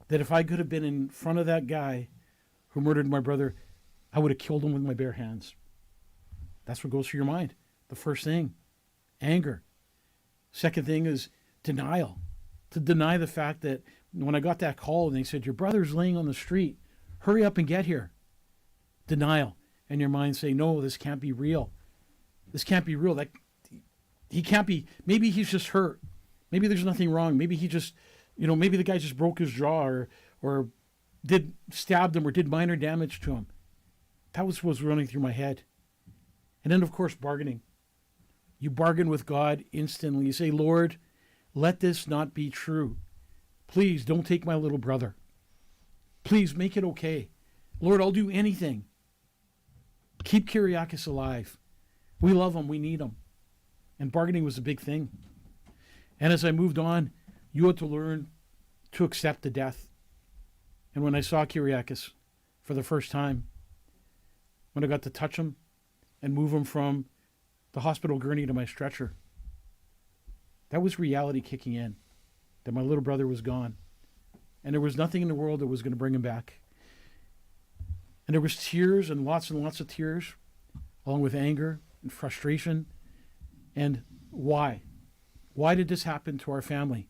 that if I could have been in front of that guy who murdered my brother, I would have killed him with my bare hands. That's what goes through your mind. The first thing, anger. Second thing is denial. To deny the fact that when I got that call and they said, your brother's laying on the street, hurry up and get here. Denial. And your mind saying, no, this can't be real. This can't be real. He can't be, maybe he's just hurt. Maybe there's nothing wrong. Maybe he just, maybe the guy just broke his jaw or stabbed him or did minor damage to him. That was what was running through my head. And then, of course, bargaining. You bargain with God instantly. You say, Lord, let this not be true. Please don't take my little brother. Please make it okay. Lord, I'll do anything. Keep Kyriakis alive. We love him. We need him. And bargaining was a big thing. And as I moved on, you had to learn to accept the death. And when I saw Kyriakis for the first time, when I got to touch him and move him from the hospital gurney to my stretcher, that was reality kicking in, that my little brother was gone. And there was nothing in the world that was going to bring him back. And there was tears and lots of tears, along with anger and frustration. And why? Why did this happen to our family?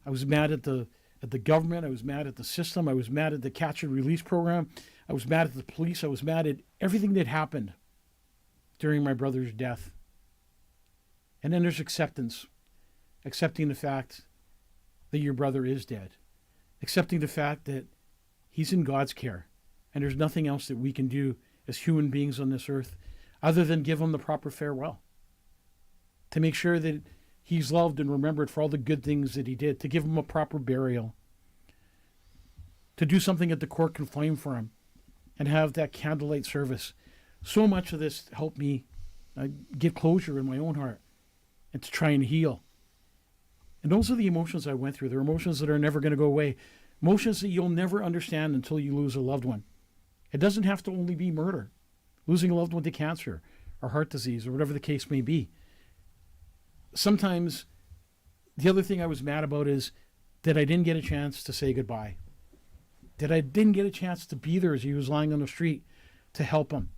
I was mad at the government. I was mad at the system. I was mad at the catch and release program. I was mad at the police. I was mad at everything that happened during my brother's death. And then there's acceptance. Accepting the fact that your brother is dead. Accepting the fact that he's in God's care. And there's nothing else that we can do as human beings on this earth other than give him the proper farewell. To make sure that he's loved and remembered for all the good things that he did. To give him a proper burial. To do something that the court can flame for him. And have that candlelight service. So much of this helped me get closure in my own heart. And to try and heal. And those are the emotions I went through. They're emotions that are never going to go away. Emotions that you'll never understand until you lose a loved one. It doesn't have to only be murder. Losing a loved one to cancer or heart disease or whatever the case may be. Sometimes the other thing I was mad about is that I didn't get a chance to say goodbye. That I didn't get a chance to be there as he was lying on the street to help him.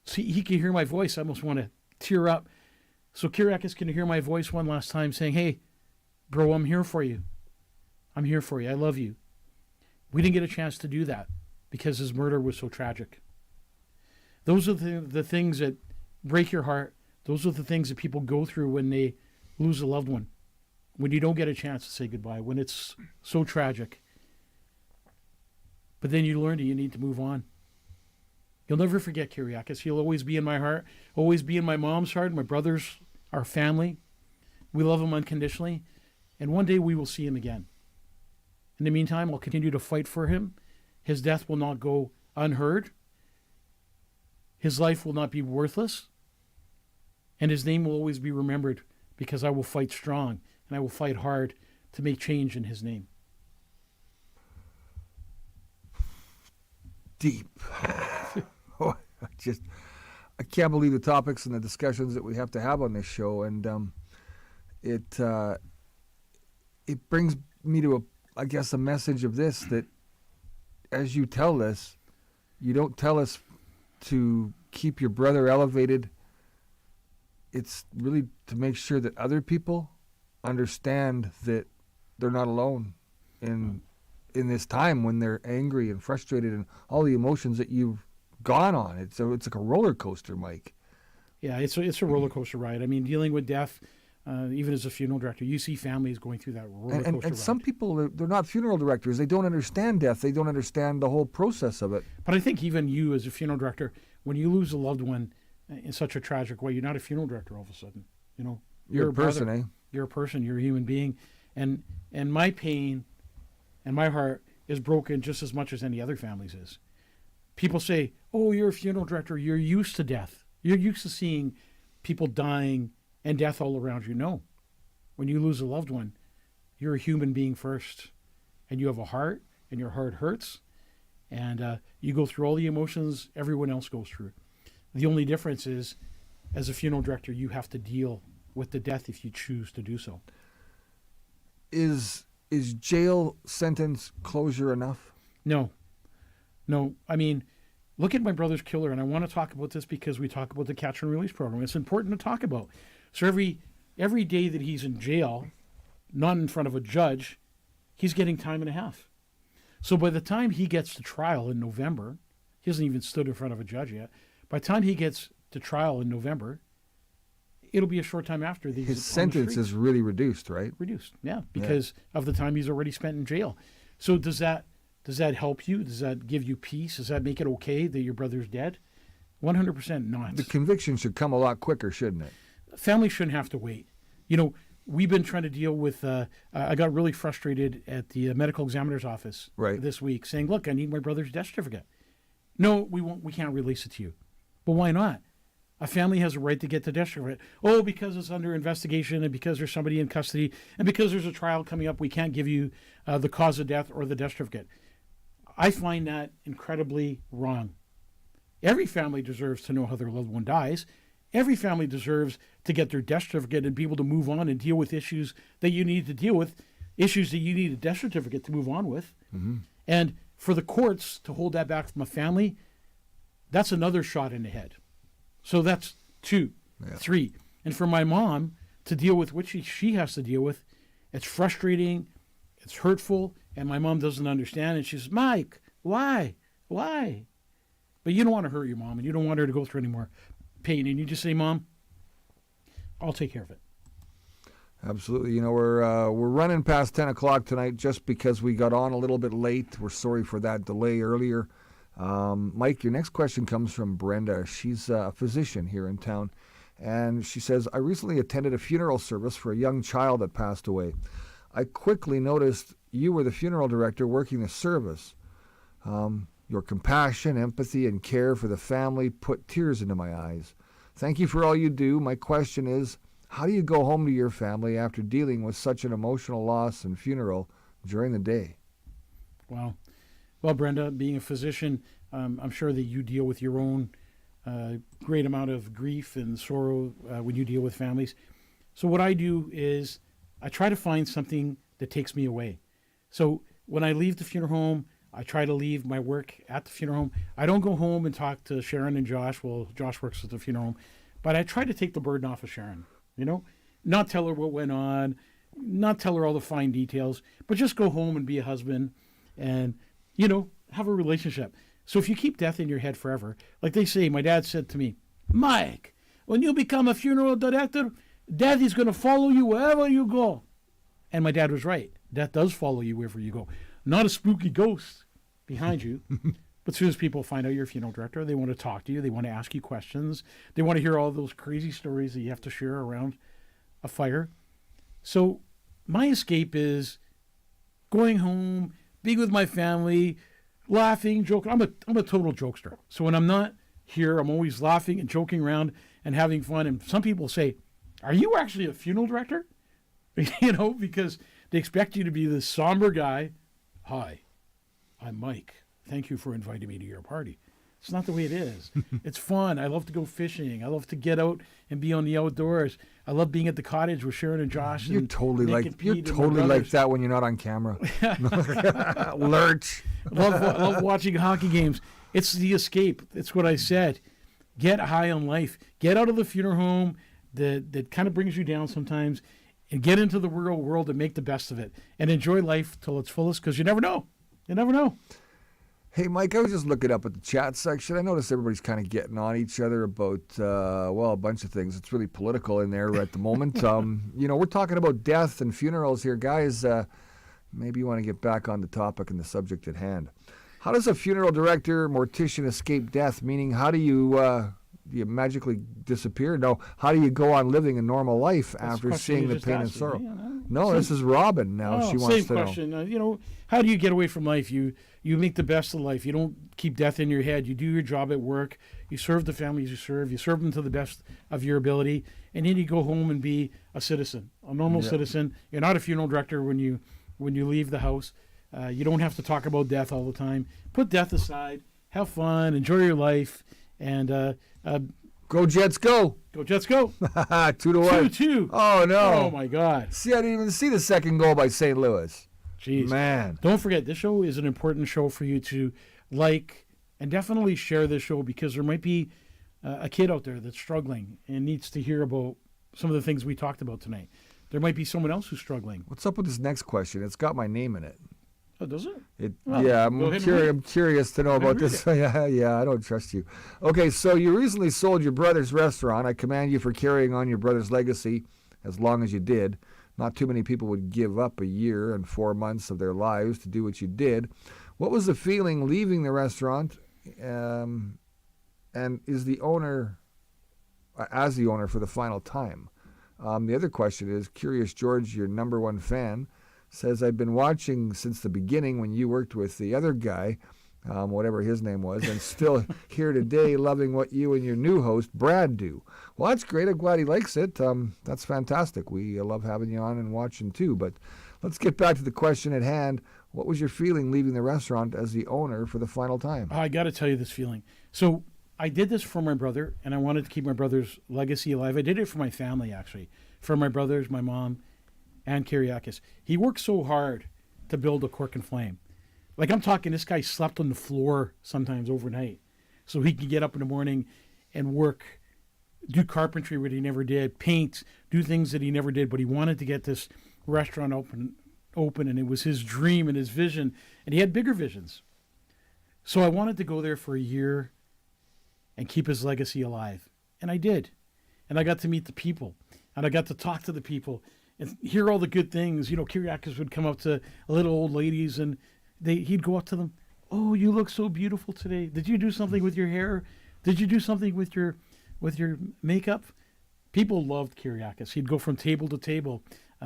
See, he can hear my voice. I almost want to tear up. So Kyriakis can hear my voice one last time saying, hey, bro, I'm here for you. I'm here for you. I love you. We didn't get a chance to do that. because his murder was so tragic. Those are the things that break your heart. Those are the things that people go through when they lose a loved one, when you don't get a chance to say goodbye, when it's so tragic. But then you learn that you need to move on. You'll never forget Kyriakis. He'll always be in my heart, always be in my mom's heart, my brothers, our family. We love him unconditionally. And one day we will see him again. In the meantime, I'll continue to fight for him. His death will not go unheard. His life will not be worthless. And his name will always be remembered, because I will fight strong and I will fight hard to make change in his name. Deep. Oh, I can't believe the topics and the discussions that we have to have on this show, and it brings me to a message of this, that as you tell this, you don't tell us to keep your brother elevated. It's really to make sure that other people understand that they're not alone in this time when they're angry and frustrated and all the emotions that you've gone on. It's like a roller coaster, Mike. Yeah, it's a roller coaster ride. I mean, dealing with death, even as a funeral director, you see families going through that roller coaster ride. And some people, they're not funeral directors. They don't understand death. They don't understand the whole process of it. But I think even you as a funeral director, when you lose a loved one in such a tragic way, you're not a funeral director all of a sudden. You know, you're a person, brother. You're a person. You're a human being. And my pain and my heart is broken just as much as any other family's is. People say, oh, you're a funeral director. You're used to death. You're used to seeing people dying and death all around you. No. When you lose a loved one, you're a human being first. And you have a heart, and your heart hurts. And you go through all the emotions everyone else goes through. The only difference is, as a funeral director, you have to deal with the death if you choose to do so. Is jail sentence closure enough? No. I mean, look at my brother's killer, and I want to talk about this because we talk about the catch and release program. It's important to talk about. So every day that he's in jail, not in front of a judge, he's getting time and a half. So by the time he gets to trial in November, he hasn't even stood in front of a judge yet. By the time he gets to trial in November, it'll be a short time after these. His sentence is really reduced, right? Reduced, yeah, because of the time he's already spent in jail. So does that help you? Does that give you peace? Does that make it okay that your brother's dead? 100% not. The conviction should come a lot quicker, shouldn't it? Families shouldn't have to wait. You know, we've been trying to deal with, I got really frustrated at the medical examiner's office this week saying, look, I need my brother's death certificate. No, we can't release it to you. But why not? A family has a right to get the death certificate. Oh, because it's under investigation and because there's somebody in custody and because there's a trial coming up, we can't give you the cause of death or the death certificate. I find that incredibly wrong. Every family deserves to know how their loved one dies. Every family deserves to get their death certificate and be able to move on and deal with issues that you need to deal with, issues that you need a death certificate to move on with. Mm-hmm. And for the courts to hold that back from a family, that's another shot in the head. So that's 2, 3. And for my mom to deal with what she has to deal with, it's frustrating, it's hurtful, and my mom doesn't understand. And she says, Mike, why? But you don't want to hurt your mom, and you don't want her to go through any more pain. And you just say, Mom, I'll take care of it. Absolutely. You know, we're running past 10 o'clock tonight just because we got on a little bit late. We're sorry for that delay earlier. Mike, your next question comes from Brenda. She's a physician here in town. And she says, I recently attended a funeral service for a young child that passed away. I quickly noticed you were the funeral director working the service. Your compassion, empathy, and care for the family put tears into my eyes. Thank you for all you do. My question is, how do you go home to your family after dealing with such an emotional loss and funeral during the day? Wow. Well, Brenda, being a physician, I'm sure that you deal with your own great amount of grief and sorrow when you deal with families. So what I do is I try to find something that takes me away. So when I leave the funeral home, I try to leave my work at the funeral home. I don't go home and talk to Sharon and Josh. Well, Josh works at the funeral home. But I try to take the burden off of Sharon, you know, not tell her what went on, not tell her all the fine details, but just go home and be a husband and, you know, have a relationship. So if you keep death in your head forever, like they say, my dad said to me, Mike, when you become a funeral director, death is going to follow you wherever you go. And my dad was right. Death does follow you wherever you go. Not a spooky ghost behind you. But as soon as people find out you're a funeral director, they want to talk to you. They want to ask you questions. They want to hear all those crazy stories that you have to share around a fire. So my escape is going home, being with my family, laughing, joking. I'm a total jokester. So when I'm not here, I'm always laughing and joking around and having fun. And some people say, are you actually a funeral director? Because they expect you to be this somber guy. Hi, I'm Mike. Thank you for inviting me to your party. It's not the way it is. It's fun. I love to go fishing. I love to get out and be on the outdoors. I love being at the cottage with Sharon and Josh. You're and totally Nick like and you're Pete and totally my like brothers. that when you're not on camera. Lurch. love watching hockey games. It's the escape. It's what I said. Get high on life. Get out of the funeral home that kind of brings you down sometimes, and get into the real world and make the best of it. And enjoy life till its fullest, because you never know. You never know. Hey, Mike, I was just looking up at the chat section. I noticed everybody's kind of getting on each other about, a bunch of things. It's really political in there at the moment. We're talking about death and funerals here. Guys, maybe you want to get back on the topic and the subject at hand. How does a funeral director, mortician escape death? Meaning, how do you magically disappear? No, how do you go on living a normal life after seeing the pain and sorrow? No, this is Robin now. She wants to know. Same question. How do you get away from life? You make the best of life. You don't keep death in your head. You do your job at work. You serve the families you serve. You serve them to the best of your ability. And then you go home and be a citizen, a normal citizen. You're not a funeral director when you leave the house. You don't have to talk about death all the time. Put death aside. Have fun. Enjoy your life. And go Jets, go! Go Jets, go! 2-1. 2-2. Oh no! Oh my God! See, I didn't even see the second goal by St. Louis. Jeez, man! Don't forget, this show is an important show for you to like and definitely share this show, because there might be a kid out there that's struggling and needs to hear about some of the things we talked about tonight. There might be someone else who's struggling. What's up with this next question? It's got my name in it. Oh, does it? I'm curious to know about this. Yeah, I don't trust you. Okay, so you recently sold your brother's restaurant. I commend you for carrying on your brother's legacy as long as you did. Not too many people would give up a year and 4 months of their lives to do what you did. What was the feeling leaving the restaurant? And is the owner, as the owner for the final time? The other question is, Curious George, your number one fan, says, I've been watching since the beginning when you worked with the other guy, whatever his name was, and still here today loving what you and your new host, Brad, do. Well, that's great. I'm glad he likes it. That's fantastic. We love having you on and watching too. But let's get back to the question at hand. What was your feeling leaving the restaurant as the owner for the final time? I got to tell you this feeling. So I did this for my brother, and I wanted to keep my brother's legacy alive. I did it for my family, actually, for my brothers, my mom, and Kyriakis. He worked so hard to build a Cork and Flame. Like, I'm talking, this guy slept on the floor sometimes overnight so he could get up in the morning and work, do carpentry what he never did, paint, do things that he never did, but he wanted to get this restaurant open, and it was his dream and his vision, and he had bigger visions. So I wanted to go there for a year and keep his legacy alive, and I did. And I got to meet the people, and I got to talk to the people and hear all the good things. Kyriakis would come up to little old ladies, and he'd go up to them. Oh, you look so beautiful today. Did you do something with your hair? Did you do something with your makeup? People loved Kyriakis. He'd go from table to table,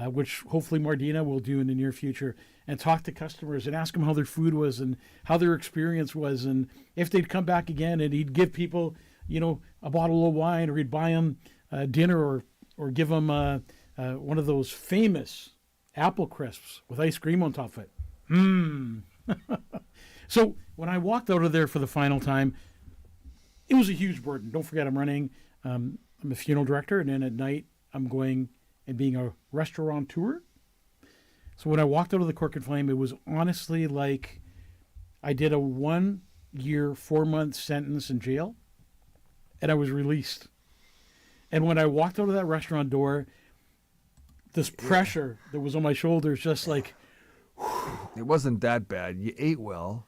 which hopefully Mardina will do in the near future, and talk to customers and ask them how their food was and how their experience was, and if they'd come back again. And he'd give people, a bottle of wine, or he'd buy them dinner, or give them one of those famous apple crisps with ice cream on top of it. So when I walked out of there for the final time, it was a huge burden. Don't forget, I'm running, I'm a funeral director, and then at night I'm going and being a restaurateur. So when I walked out of the Cork and Flame, it was honestly like I did a 1 year, 4 month sentence in jail, and I was released. And when I walked out of that restaurant door, this pressure that was on my shoulders, just like, it wasn't that bad. You ate well.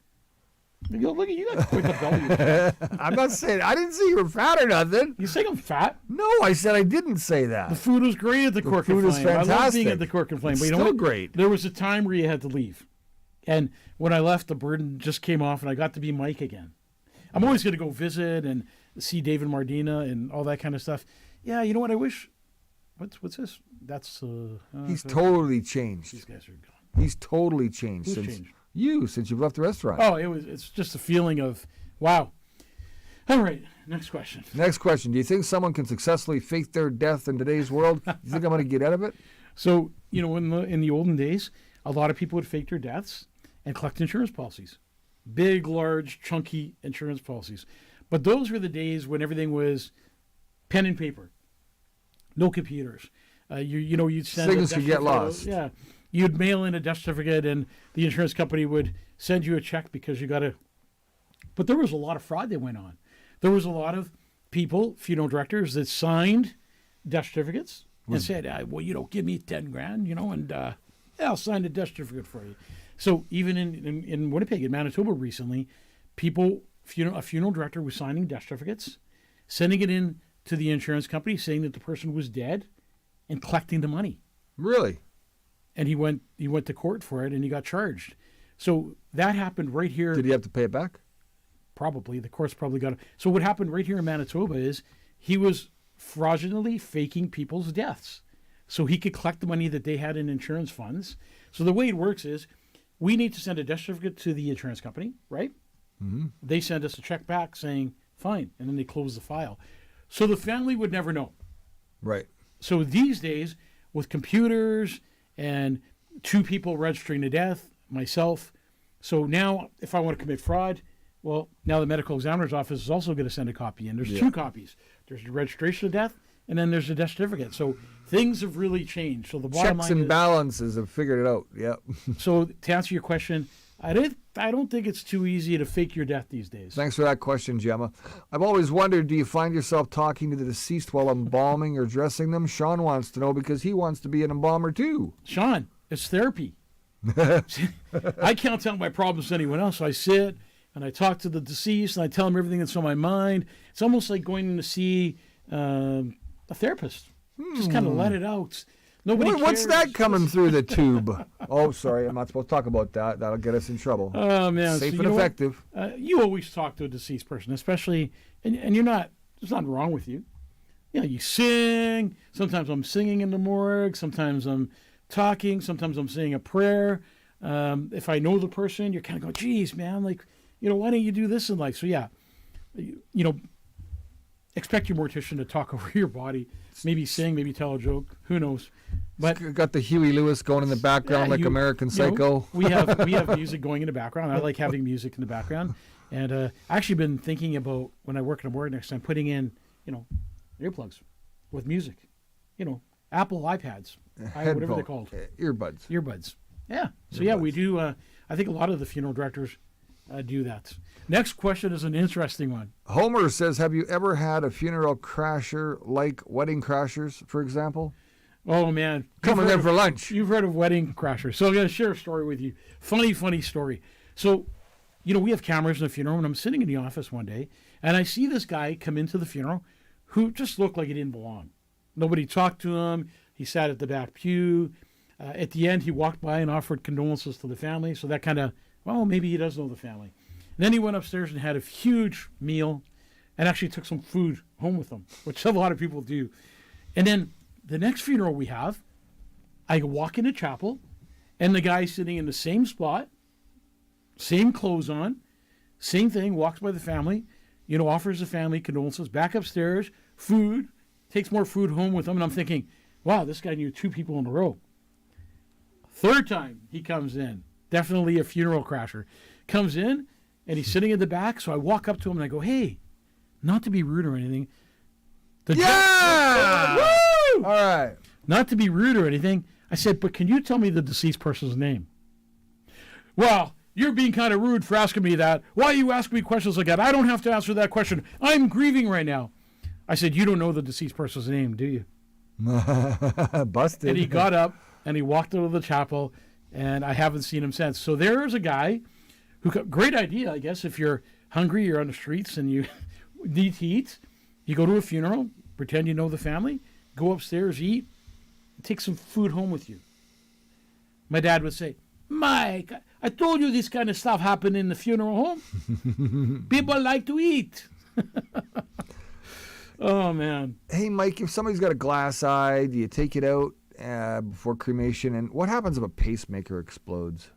Look at you, got quite the belly. I'm not saying, I didn't say you were fat or nothing. You saying I'm fat? No, I said I didn't say that. The food was great at the Cork and food is Flame. I love being fantastic. at the Cork and Flame. But you know Still what? great. There was a time where you had to leave. And when I left, the burden just came off and I got to be Mike again. I'm always going to go visit and see David Mardina and all that kind of stuff. Yeah, you know what I wish? What's this? That's... He's totally changed. These guys are gone. He's totally changed Who's since changed? you, since you've left the restaurant. Oh, it's just a feeling of, wow. All right, next question. Next question. Do you think someone can successfully fake their death in today's world? Do you think I'm going to get out of it? So, you know, in the olden days, a lot of people would fake their deaths and collect insurance policies. Big, large, chunky insurance policies. But those were the days when everything was pen and paper. No computers. You'd send Things a could death get certificate. lost. Yeah. You'd mail in a death certificate and the insurance company would send you a check because you got to... But there was a lot of fraud that went on. There was a lot of people, funeral directors, that signed death certificates and said, well, give me 10 grand, and I'll sign the death certificate for you. So even in Winnipeg, in Manitoba recently, a funeral director was signing death certificates, sending it in to the insurance company saying that the person was dead and collecting the money. Really? And he went to court for it and he got charged. So that happened right here. Did he have to pay it back? Probably. The court's probably got it. So what happened right here in Manitoba is he was fraudulently faking people's deaths so he could collect the money that they had in insurance funds. So the way it works is we need to send a death certificate to the insurance company, right? Mm-hmm. They send us a check back saying, fine, and then they close the file. So the family would never know. Right. So these days, with computers and 2 people registering a death, myself, so now if I want to commit fraud, well, now the medical examiner's office is also going to send a copy in. There's 2 copies. There's the registration of death, and then there's a death certificate. So things have really changed. So the bottom Checks line and is, balances have figured it out. Yep. so to answer your question, I don't think it's too easy to fake your death these days. Thanks for that question, Gemma. I've always wondered, do you find yourself talking to the deceased while embalming or dressing them? Sean wants to know because he wants to be an embalmer too. Sean, it's therapy. I can't tell my problems to anyone else. So I sit and I talk to the deceased and I tell them everything that's on my mind. It's almost like going to see a therapist. Just kind of let it out. Nobody What's cares. that coming through the tube? Oh, sorry, I'm not supposed to talk about that. That'll get us in trouble. Oh, man. Safe So and effective. You always talk to a deceased person, especially, and you're not, there's nothing wrong with you. You sing. Sometimes I'm singing in the morgue. Sometimes I'm talking. Sometimes I'm saying a prayer. If I know the person, you're kind of going, geez, man, why don't you do this in life? So, yeah, expect your mortician to talk over your body, maybe sing, maybe tell a joke. Who knows? But got the Huey Lewis going in the background like American Psycho. We have music going in the background. I like having music in the background. And I actually been thinking about when I work in a morgue next time, putting in, earplugs with music. Apple iPads, whatever they're called. Earbuds. Yeah. So yeah, we do. I think a lot of the funeral directors do that. Next question is an interesting one. Homer says, have you ever had a funeral crasher like Wedding Crashers, for example? Oh, man. Coming in for lunch. You've heard of Wedding Crashers. So I'm going to share a story with you. Funny story. So, we have cameras in the funeral, and I'm sitting in the office one day, and I see this guy come into the funeral who just looked like he didn't belong. Nobody talked to him. He sat at the back pew. At the end, he walked by and offered condolences to the family. So that kind of, maybe he does know the family. And then he went upstairs and had a huge meal and actually took some food home with him, which a lot of people do. And then the next funeral we have, I walk into chapel, and the guy's sitting in the same spot, same clothes on, same thing, walks by the family, offers the family condolences, back upstairs, food, takes more food home with him. And I'm thinking, wow, this guy knew 2 people in a row. Third time he comes in, definitely a funeral crasher, comes in, and he's sitting in the back. So I walk up to him and I go, hey, not to be rude or anything. Yeah! Woo! All right. Not to be rude or anything. I said, but can you tell me the deceased person's name? Well, you're being kind of rude for asking me that. Why are you asking me questions like that? I don't have to answer that question. I'm grieving right now. I said, you don't know the deceased person's name, do you? Busted. And he got up and he walked out of the chapel, and I haven't seen him since. So there's a guy Great idea, I guess. If you're hungry, you're on the streets, and you need to eat, you go to a funeral, pretend you know the family, go upstairs, eat, take some food home with you. My dad would say, Mike, I told you this kind of stuff happened in the funeral home. People like to eat. Oh, man. Hey, Mike, if somebody's got a glass eye, do you take it out before cremation? And what happens if a pacemaker explodes?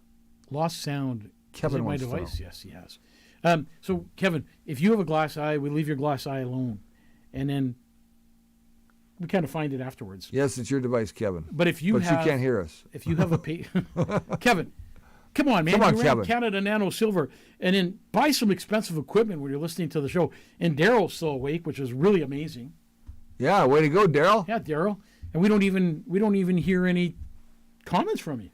Lost sound. Kevin Is it my wants to device? know. Yes, he has. So, Kevin, if you have a glass eye, we leave your glass eye alone. And then we kind of find it afterwards. Yes, it's your device, Kevin. But if you but have, you can't hear us. If you have a Kevin, come on, man. Come on, you Kevin. ran Canada Nano Silver, and then buy some expensive equipment when you're listening to the show. And Daryl's still awake, which is really amazing. Yeah, way to go, Daryl. Yeah, Daryl. And we don't even hear any comments from you.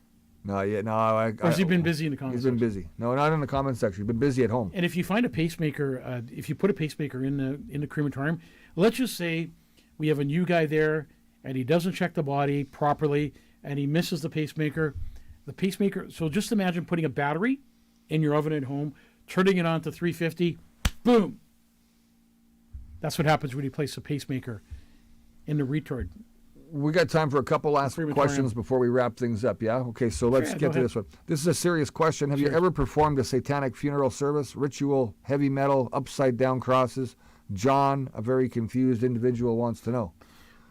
No, yeah, no. Or has he been busy in the comments? He's been busy. No, not in the comment section. He's been busy at home. And if you find a pacemaker, if you put a pacemaker in the crematorium, let's just say we have a new guy there, and he doesn't check the body properly, and he misses the pacemaker. The pacemaker. So just imagine putting a battery in your oven at home, turning it on to 350, boom. That's what happens when you place a pacemaker in the retard. We got time for a couple last questions before we wrap things up, yeah? Okay, so let's Yeah, get go to ahead. this one. This is a serious question. Have you ever performed a satanic funeral service, ritual, heavy metal, upside-down crosses? John, a very confused individual, wants to know.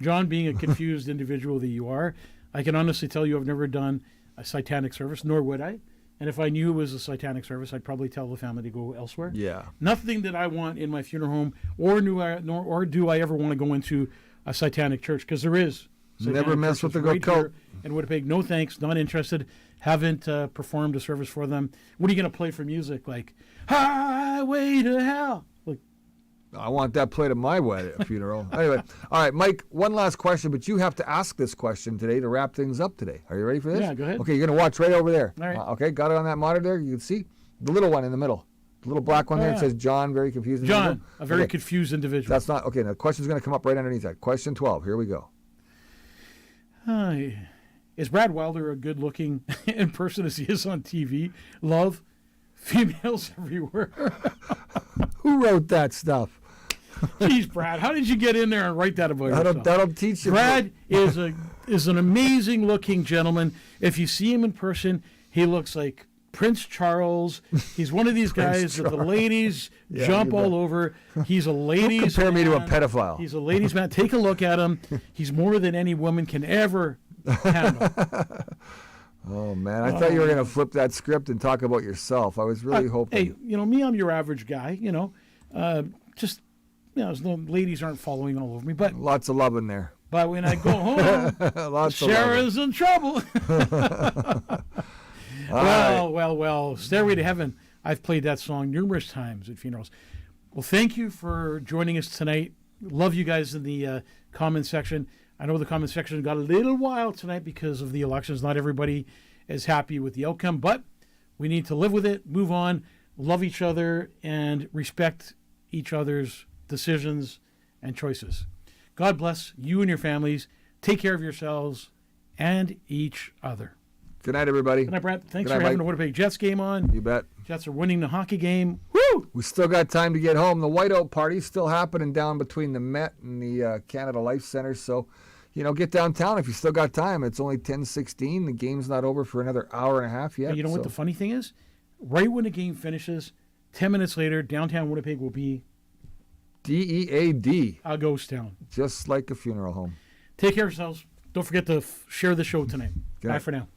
John, being a confused individual that you are, I can honestly tell you I've never done a satanic service, nor would I. And if I knew it was a satanic service, I'd probably tell the family to go elsewhere. Yeah. Nothing that I want in my funeral home, or do I ever want to go into a satanic church, because there is. Never mess with the right cult. here in Winnipeg. No thanks, not interested. Haven't performed a service for them. What are you going to play for music? Like, Highway to Hell. Like, I want that played at my funeral. Anyway, all right, Mike, one last question, but you have to ask this question today to wrap things up today. Are you ready for this? Yeah, go ahead. Okay, you're going to watch right over there. All right. Okay, got it on that monitor there? You can see? The little one in the middle. The little black one there. It yeah. says John, very confused. John, individual. a very Okay, confused individual. That's not, okay, now the question's going to come up right underneath that. Question 12, here we go. Is Brad Wilder a good-looking in person as he is on TV? Love, females everywhere. Who wrote that stuff? Jeez, Brad, how did you get in there and write that about yourself? That'll teach you. Brad is an amazing-looking gentleman. If you see him in person, he looks like Prince Charles. He's one of these guys that the ladies Yeah, jump you bet. all over. He's a ladies' Don't compare me to a man. pedophile. He's a ladies' man. Take a look at him. He's more than any woman can ever handle. Oh, man, I thought you were going to flip that script and talk about yourself. I was really hoping. Hey, me, I'm your average guy, just, no ladies aren't following all over me, but Lots of love in there. but when I go home, Lots of love. Sarah's in trouble. Well, Stairway to Heaven. I've played that song numerous times at funerals. Well, thank you for joining us tonight. Love you guys in the comment section. I know the comment section got a little wild tonight because of the elections. Not everybody is happy with the outcome, but we need to live with it, move on, love each other, and respect each other's decisions and choices. God bless you and your families. Take care of yourselves and each other. Good night, everybody. Good night, Brett. Thanks Good for night, having Mike. the Winnipeg Jets game on. You bet. Jets are winning the hockey game. Woo! We still got time to get home. The Whiteout Party's still happening down between the Met and the Canada Life Center. So, get downtown if you still got time. It's only 10:16. The game's not over for another hour and a half yet. And you know what the funny thing is? Right when the game finishes, 10 minutes later, downtown Winnipeg will be DEAD. a ghost town. Just like a funeral home. Take care of yourselves. Don't forget to share the show tonight. Good Bye night. for now.